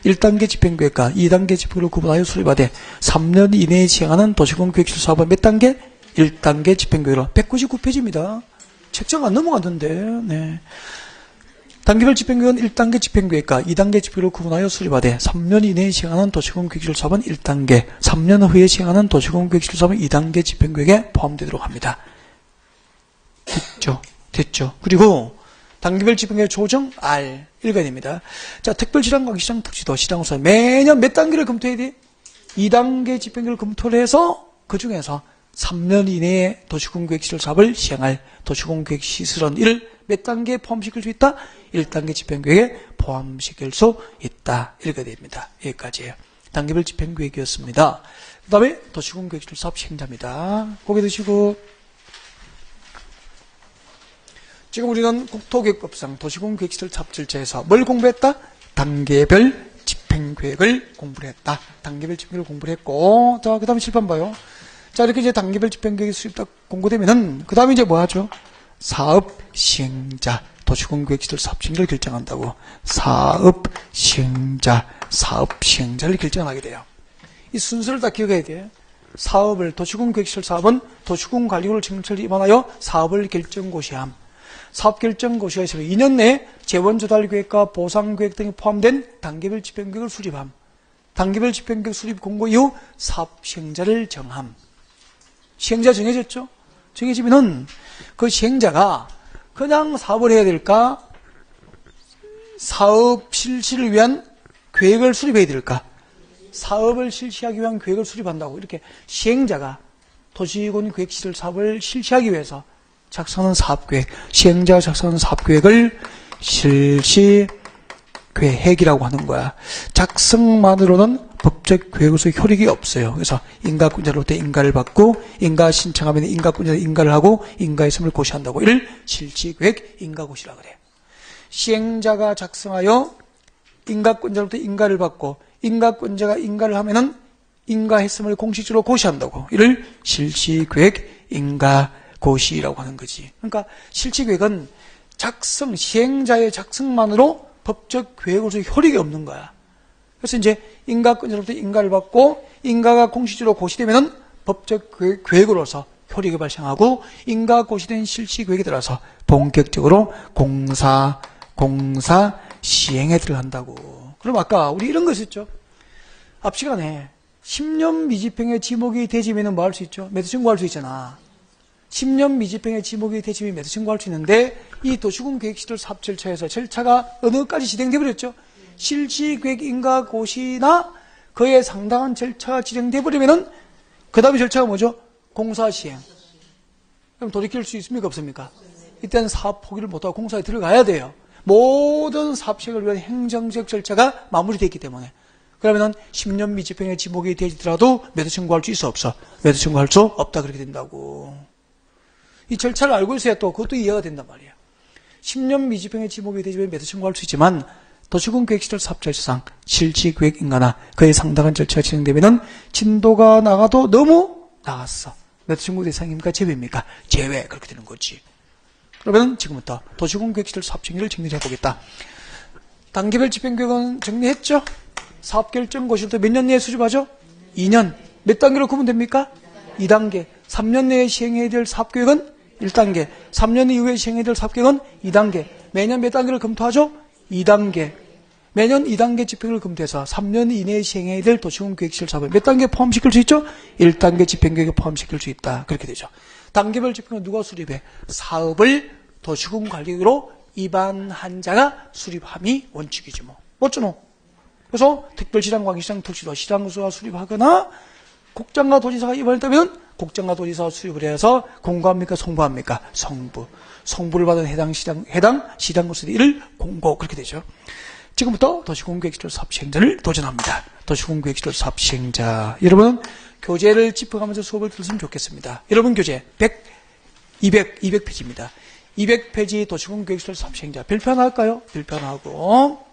1단계 집행계획과 2단계 집행계획을 구분하여 수립하되 3년 이내에 시행하는 도시군 계획실 사업은 몇 단계? 1단계 집행계획으로 199페이지입니다. 책장 안 넘어갔는데. 네. 단계별 집행계획은 1단계 집행계획과 2단계 집행계획을 구분하여 수립하되 3년 이내에 시행하는 도시군 계획실 사업은 1단계, 3년 후에 시행하는 도시군 계획실 사업은 2단계 집행계획에 포함되도록 합니다. 됐죠? 됐죠? 그리고 단계별 집행계획 조정 R 읽어야 됩니다. 자, 특별시장, 광시장, 특지도, 시장군수 매년 몇 단계를 검토해야 돼? 2단계 집행계획을 검토를 해서 그 중에서 3년 이내에 도시군 계획시설 사업을 시행할 도시군 계획시설은 이를 몇 단계에 포함시킬 수 있다? 1단계 집행계획에 포함시킬 수 있다. 읽어야 됩니다. 여기까지예요. 단계별 집행계획이었습니다. 그 다음에 도시군 계획시설 사업 시행자입니다. 고개 드시고. 지금 우리는 국토계획법상 도시군 계획시설 사업 절차에서 뭘 공부했다? 단계별 집행계획을 공부를 했다. 단계별 집행계획을 공부를 했고, 자, 그 다음에 칠판 봐요. 자, 이렇게 이제 단계별 집행계획이 수립 딱 공고되면은, 그 다음에 이제 뭐 하죠? 사업 시행자, 도시군 계획시설 사업 시행자를 결정한다고. 사업 시행자, 사업 시행자를 결정하게 돼요. 이 순서를 다 기억해야 돼. 사업을, 도시군 계획시설 사업은 도시군 관리군을 정철 위반하여 사업을 결정고시함. 사업결정고시가 있으면 2년 내에 재원조달계획과 보상계획 등이 포함된 단계별 집행계획을 수립함. 단계별 집행계획 수립 공고 이후 사업 시행자를 정함. 시행자 정해졌죠? 정해지면은 그 시행자가 그냥 사업을 해야 될까? 사업 실시를 위한 계획을 수립해야 될까? 사업을 실시하기 위한 계획을 수립한다고. 이렇게 시행자가 도시군 계획시설 사업을 실시하기 위해서 작성하는 사업계획, 시행자가 작성하는 사업계획을 실시계획이라고 하는 거야. 작성만으로는 법적 계획으로서 효력이 없어요. 그래서 인가권자로부터 인가를 받고, 인가 신청하면 인가권자로 인가를 하고, 인가의 있음을 고시한다고. 이를 실시계획, 인가고시라고 그래. 시행자가 작성하여 인가권자로부터 인가를 받고, 인가권자가 인가를 하면은 인가했음을 공식적으로 고시한다고. 이를 실시계획, 인가고시라고 하는 거지. 그러니까 실시계획은 작성, 시행자의 작성만으로 법적 계획으로서 효력이 없는 거야. 그래서 이제 인가권자로부터 인가를 받고 인가가 공시적으로 고시되면은 법적 계획으로서 효력이 발생하고 인가 고시된 실시 계획에 따라서 본격적으로 공사 시행에 들어간다고. 그럼 아까 우리 이런 거 있었죠. 앞 시간에 10년 미집행의 지목이 되지면은 뭐 할 수 있죠? 매도 청구할 수 있잖아. 10년 미집행의 지목이 되지면 매도 청구할 수 있는데 이 도시군 계획시설 사업 절차에서 절차가 어느까지 진행돼 버렸죠? 실시 계획 인가 고시나 그에 상당한 절차가 진행돼 버리면은 그 다음에 절차가 뭐죠? 공사 시행. 그럼 돌이킬 수 있습니까? 없습니까? 이때는 사업 포기를 못하고 공사에 들어가야 돼요. 모든 사업 시행을 위한 행정적 절차가 마무리되어 있기 때문에. 그러면은 10년 미집행의 지목이 되더라도 매도 청구할 수 있어 없어? 매도 청구할 수 없다 그렇게 된다고. 이 절차를 알고 있어야 또 그것도 이해가 된단 말이야. 10년 미집행의 지목이 되지면 매도 청구할 수 있지만 도시군 계획시설 사업 절차상 실시 계획 인가나 그에 상당한 절차가 진행되면은 진도가 나가도 너무 나갔어. 매도 청구 대상입니까? 제외입니까? 제외. 그렇게 되는 거지. 그러면 지금부터 도시군 계획시설 사업 정리를 정리해 보겠다. 단계별 집행계획은 정리했죠? 사업결정 고시부터 몇 년 내에 수립하죠? 2년. 몇 단계로 구분 됩니까? 2단계. 3년 내에 시행해야 될 사업계획은 1단계. 3년 이후에 시행해야 될 사업계획은 2단계. 매년 몇 단계를 검토하죠? 2단계. 매년 2단계 집행을 검토해서 3년 이내에 시행해야 될 도시군 계획시설 사업을 몇 단계 포함시킬 수 있죠? 1단계 집행계획에 포함시킬 수 있다. 그렇게 되죠. 단계별 집행은 누가 수립해? 사업을 도시군 관리로 입안한 자가 수립함이 원칙이지 뭐. 맞잖아. 그래서 특별시장, 광역시장, 특시도 시장수가 수립하거나 국장과 도지사가 입안했다면 국장과 도지사가 수립을 해서 공고합니까? 송부합니까? 송부. 송부를 받은 해당 시장구수의 이를 공고. 그렇게 되죠. 지금부터 도시군계획시설 사업 시행자를 도전합니다. 도시군계획시설 사업 시행자. 여러분은 교재를 짚어가면서 수업을 들으시면 좋겠습니다. 여러분 교재 200페이지입니다. 200페이지 도시군계획시설 사업 시행자. 별표 하나 할까요? 별표 하나 하고.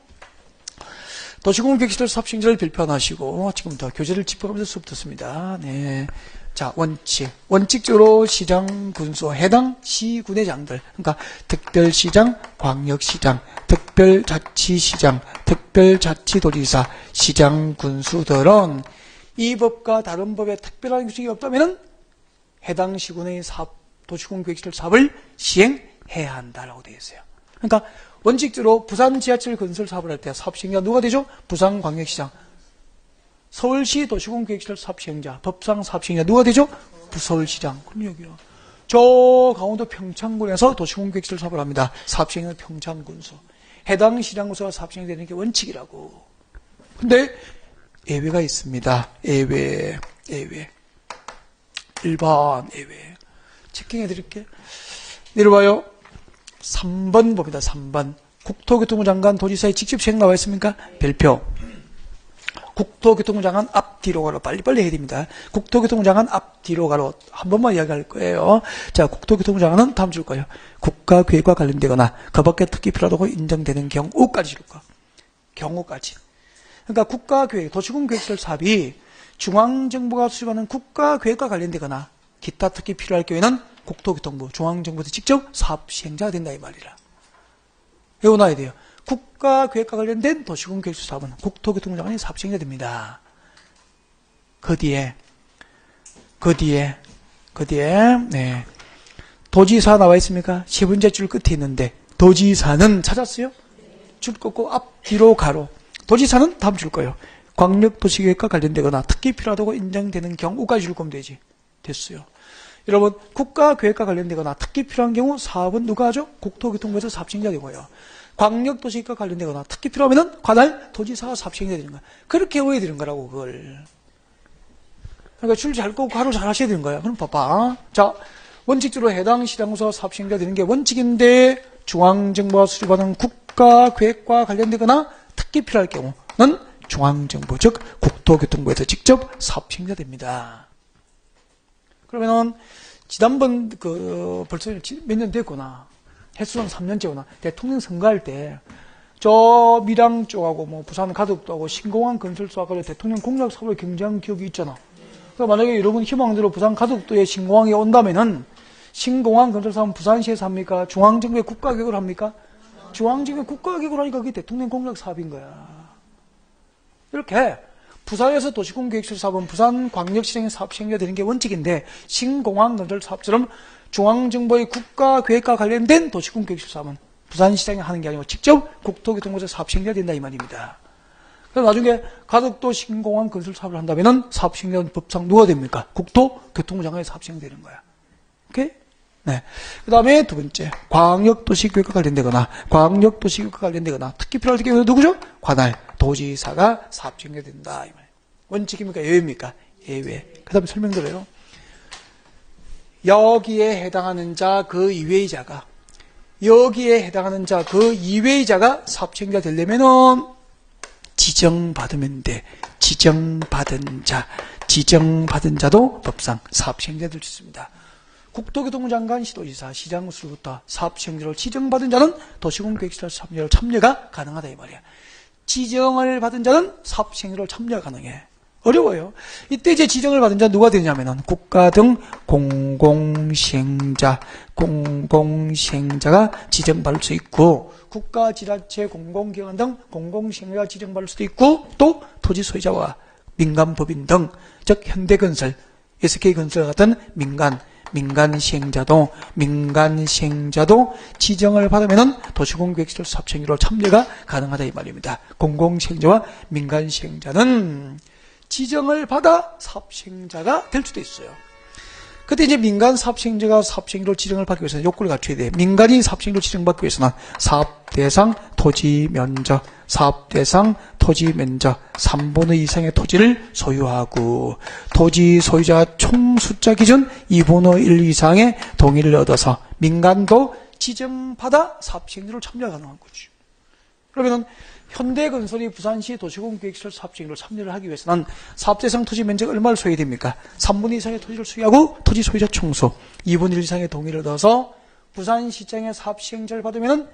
도시군계획시설 사업 시행자를 별표 하나 하시고 지금부터 교재를 짚어가면서 수업 듣습니다. 네. 자, 원칙적으로 시장 군수, 해당 시군의장들, 그러니까 특별시장, 광역시장, 특별자치시장, 특별자치도지사, 시장 군수들은 이 법과 다른 법에 특별한 규정이 없다면은 해당 시군의 사업, 도시군계획시설 사업을 시행해야 한다라고 되어 있어요. 그러니까 원칙적으로 부산 지하철 건설 사업을 할 때 사업 시행자 누가 되죠? 부산광역시장. 서울시 도시군계획시설 사업 시행자, 법상 사업 시행자 누가 되죠? 부서울시장. 그럼 여기요. 저 강원도 평창군에서 도시군계획시설 사업을 합니다. 사업 시행자는 평창군수. 해당 시장군수가 사업 시행되는 게 원칙이라고. 근데 예외가 있습니다. 예외. 1번 예외. 체킹해 드릴게요. 내려봐요. 3번 봅니다. 3번. 국토교통부 장관 도지사의 직접 시행 나와 있습니까? 별표. 국토교통부 장관 앞뒤로 가로. 빨리빨리 해야 됩니다. 국토교통부 장관 앞뒤로 가로. 한 번만 이야기할 거예요. 자, 국토교통부 장관은 다음 줄 거예요. 국가계획과 관련되거나 그 밖에 특히 필요하다고 인정되는 경우까지 줄 거. 경우까지. 그러니까 국가계획, 도시군계획시설 사업이 중앙정부가 수립하는 국가계획과 관련되거나 기타 특히 필요할 경우에는 국토교통부, 중앙정부에서 직접 사업 시행자가 된다 이 말이라. 외워놔야 돼요. 국가계획과 관련된 도시군계획시설 사업은 국토교통부 장관이 사업 시행자 됩니다. 그 뒤에 네. 도지사 나와 있습니까? 세 번째 줄 끝에 있는데 도지사는 찾았어요? 줄 긋고 앞뒤로 가로. 도지사는 다음 줄 거예요. 광역도시계획과 관련되거나 특히 필요하다고 인정되는 경우까지 줄 거면 되지. 됐어요. 여러분, 국가계획과 관련되거나 특히 필요한 경우 사업은 누가 하죠? 국토교통부에서 사업 시행자 되고요. 광역도시계획과 관련되거나 특히 필요하면은 관할 도지사가 사업 시행자 되는 거야. 그렇게 외워야 되는 거라고 그걸. 그러니까 줄 잘 끄고 가로 잘 하셔야 되는 거야. 그럼 봐봐. 자, 원칙적으로 해당 시장구수가 사업 시행자 되는 게 원칙인데 중앙정부가 수립하는 국가계획과 관련되거나 특히 필요할 경우는 중앙정부, 즉 국토교통부에서 직접 사업 시행자 됩니다. 그러면은 지난번 벌써 몇 년 됐구나. 횟수는 3년째구나. 대통령 선거할 때 저 밀양 쪽하고 뭐 부산 가덕도하고 신공항 건설소하고 대통령 공약 사업을 경쟁한 기억이 있잖아. 그러니까 만약에 여러분 희망대로 부산 가덕도에 신공항이 온다면은 신공항 건설 사업은 부산시에서 합니까? 중앙정부의 국가계획을 합니까? 중앙정부 국가기구라니까 그게 대통령 공약 사업인 거야. 이렇게 부산에서 도시공계획실 사업은 부산광역시장의 사업 시행자 되는 게 원칙인데 신공항 건설 사업처럼 중앙정부의 국가계획과 관련된 도시공계획실 사업은 부산시장이 하는 게 아니고 직접 국토교통부에서 사업 시행자 된다 이 말입니다. 그래서 나중에 가덕도 신공항 건설 사업을 한다면은 사업 시행자는 법상 누가 됩니까? 국토교통부 장관이 사업 시행되는 거야. 오케이? 네. 그 다음에 두 번째, 광역도시계획과 관련되거나, 특히 필요할 경우에 누구죠? 관할, 도지사가 사업 시행자 된다. 이 말. 원칙입니까? 예외입니까? 예외. 그 다음에 설명드려요. 여기에 해당하는 자, 그 이외의 자가, 사업 시행자 되려면은 지정받으면 돼. 지정받은 자도 법상 사업 시행자 될 수 있습니다. 국토교통부 장관, 시도지사, 시장으로부터 사업 시행자로 지정받은 자는 도시공계획시설 참여가 가능하다 이 말이야. 지정을 받은 자는 사업 시행자로 참여가 가능해. 어려워요. 이때 이제 지정을 받은 자 누가 되냐면은 국가 등 공공시행자가 지정받을 수 있고 국가, 지자체, 공공기관 등 공공시행자가 지정받을 수도 있고 또 토지 소유자와 민간법인 등 즉 현대건설, SK건설 같은 민간 시행자도 지정을 받으면은 도시공계획시설 사업 시행자로 참여가 가능하다 이 말입니다. 공공시행자와 민간시행자는 지정을 받아 사업시행자가 될 수도 있어요. 그때 이제 민간 사업시행자가 사업시행자로 지정을 받기 위해서는 요건을 갖춰야 돼. 민간이 사업시행자로 지정받기 위해서는 사업대상 토지면적 3분의 2 이상의 토지를 소유하고 토지 소유자 총 숫자 기준 2분의 1 이상의 동의를 얻어서 민간도 지정받아 사업시행자로 참여 가능한 거죠. 그러면은 현대건설이 부산시 도시공계획시설 사업 시행으로 참여를 하기 위해서는 사업대상 토지 면적 얼마를 소유해야 됩니까? 3분의 2 이상의 토지를 소유하고 토지 소유자 총수 2분의 1 이상의 동의를 얻어서 부산시장의 사업 시행자를 받으면은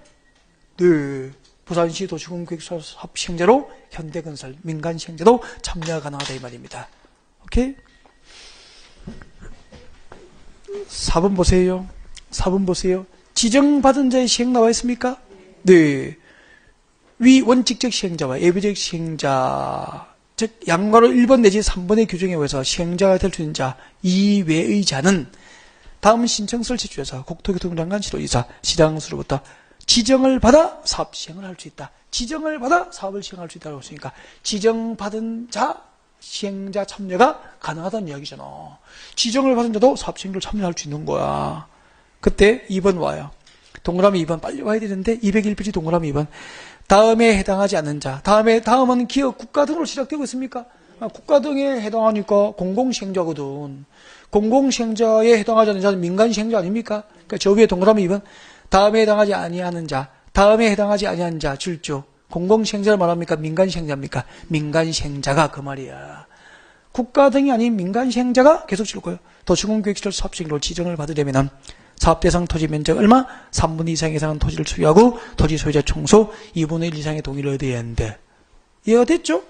부산시 도시공계획시설 사업 시행자로 현대건설 민간 시행자도 참여가 가능하다 이 말입니다. 오케이? 4번 보세요. 지정받은 자의 시행 나와 있습니까? 네. 위 원칙적 시행자와 예비적 시행자, 즉 양가로 1번 내지 3번의 규정에 의해서 시행자가 될 수 있는 자 이외의 자는 다음 신청서를 제출해서 국토교통부 장관, 시도지사, 시장으로부터 지정을 받아 사업 시행을 할 수 있다. 지정을 받아 사업을 시행할 수 있다고 했으니까 지정받은 자 시행자 참여가 가능하다는 이야기잖아. 지정을 받은 자도 사업 시행을 참여할 수 있는 거야. 그때 2번 와요. 동그라미 2번 빨리 와야 되는데 201페이지 동그라미 2번. 다음에 해당하지 않는 자. 다음은 기업, 국가 등으로 시작되고 있습니까? 국가 등에 해당하니까 공공시행자거든. 공공시행자에 해당하지 않는 자는 민간시행자 아닙니까? 그러니까 저 위에 동그라미 2번. 다음에 해당하지 아니하는 자. 질조. 공공시행자를 말합니까? 민간시행자입니까? 민간시행자가 그 말이야. 국가 등이 아닌 민간시행자가 계속 칠 거예요. 도시공계획시설 사업시행으로 지정을 받으려면 사업대상 토지 면적 얼마? 3분의 2 이상의 토지를 소유하고 토지 소유자 총수 2분의 1 이상의 동의를 얻어야 하는데 이해가 됐죠?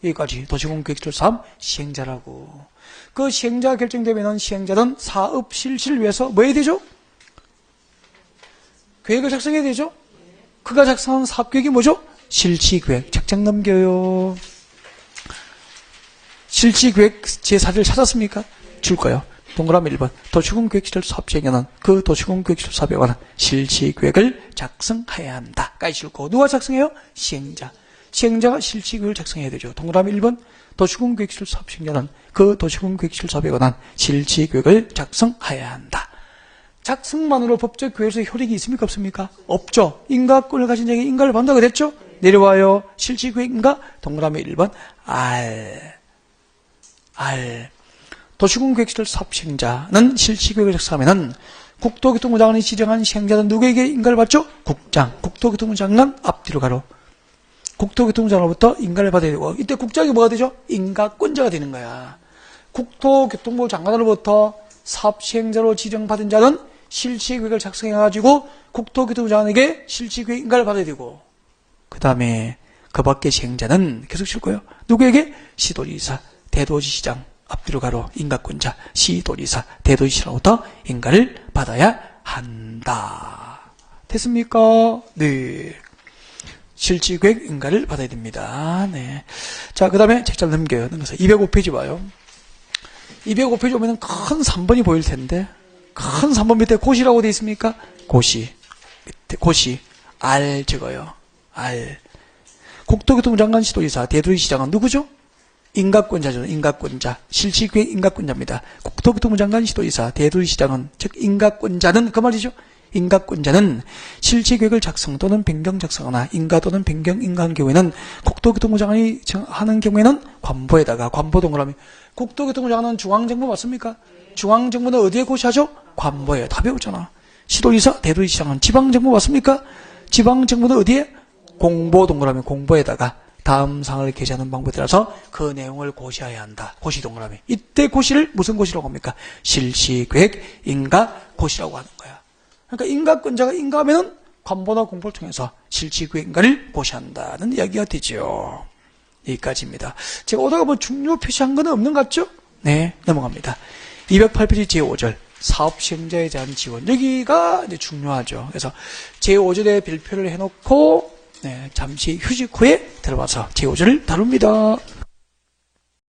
여기까지 도시공계획시설 사업 시행자라고. 그 시행자가 결정되면 시행자는 사업 실시를 위해서 뭐 해야 되죠? 계획을 작성해야 되죠? 그가 작성한 사업계획이 뭐죠? 실시계획. 책장 넘겨요. 실시계획 제4를 찾았습니까? 줄 거예요. 동그라미 1번. 도시공계획시설 사업 시행에는 그 도시공계획시설 사업에 관한 실시계획을 작성해야 한다. 까지 줄 거고. 누가 작성해요? 시행자. 시행자가 실시계획을 작성해야 되죠. 동그라미 1번. 도시공계획시설 사업 시행자는 그 도시공계획시설 사업에 관한 실시계획을 작성해야 한다. 작성만으로 법적 교회에서 효력이 있습니까? 없습니까? 없죠. 인가권을 가진 자에게 인가를 받는다고 됐죠? 내려와요. 실시계획인가? 동그라미 1번. 도시공계획시설 사업 시행자는 실시계획을 작성하면은 국토교통부 장관이 지정한 시행자는 누구에게 인가를 받죠? 국토교통부 장관 앞뒤로 가로. 국토교통부 장관으로부터 인가를 받아야 되고 이때 국장이 뭐가 되죠? 인가권자가 되는 거야. 국토교통부 장관으로부터 사업 시행자로 지정받은 자는 실시계획을 작성해가지고 국토교통부 장관에게 실시계획 인가를 받아야 되고 그 다음에 그 밖의 시행자는 계속 칠 거예요. 누구에게? 시도지사, 대도시시장 앞뒤로 가로 인가권자, 시도지사, 대도시시장으로부터 인가를 받아야 한다. 됐습니까? 네. 실질계획 인가를 받아야 됩니다. 네. 자, 그 다음에 책장 넘겨요. 넘겨서 205페이지 봐요. 205페이지 오면 큰 3번이 보일 텐데, 큰 3번 밑에 고시라고 되어 있습니까? 고시. 밑에 고시. R 적어요. R. 국토교통부 장관 시도지사, 대도시장은 누구죠? 인가권자죠. 인가권자. 실질계획 인가권자입니다. 국토교통부 장관 시도지사, 대도시장은, 즉, 인가권자는 그 말이죠. 인가권자는 실질계획을 작성 또는 변경 작성하거나 인가 또는 변경 인가한 경우에는 국토교통부 장관이 하는 경우에는 관보에다가 관보 동그라미. 국토교통부 장관은 중앙정부 맞습니까? 중앙정부는 어디에 고시하죠? 관보에. 다 배웠잖아. 시도지사, 대도시장은 지방정부 맞습니까? 지방정부는 어디에? 공보 동그라미. 공보에다가 다음 사항을 게시하는 방법에 따라서 그 내용을 고시해야 한다. 고시 동그라미. 이때 고시를 무슨 고시라고 합니까? 실시계획 인가 고시라고 하는 거야. 그러니까 인가권자가 인가하면은 관보나 공보를 통해서 실질계획 인가를 고시한다는 이야기가 되죠. 여기까지입니다. 제가 오다가 뭐 중요 표시한 건 없는 것 같죠? 네, 넘어갑니다. 208페이지 제5절 사업 시행자에 대한 지원. 여기가 이제 중요하죠. 그래서 제5절에 별표를 해놓고 네, 잠시 휴식 후에 들어와서 제5절을 다룹니다.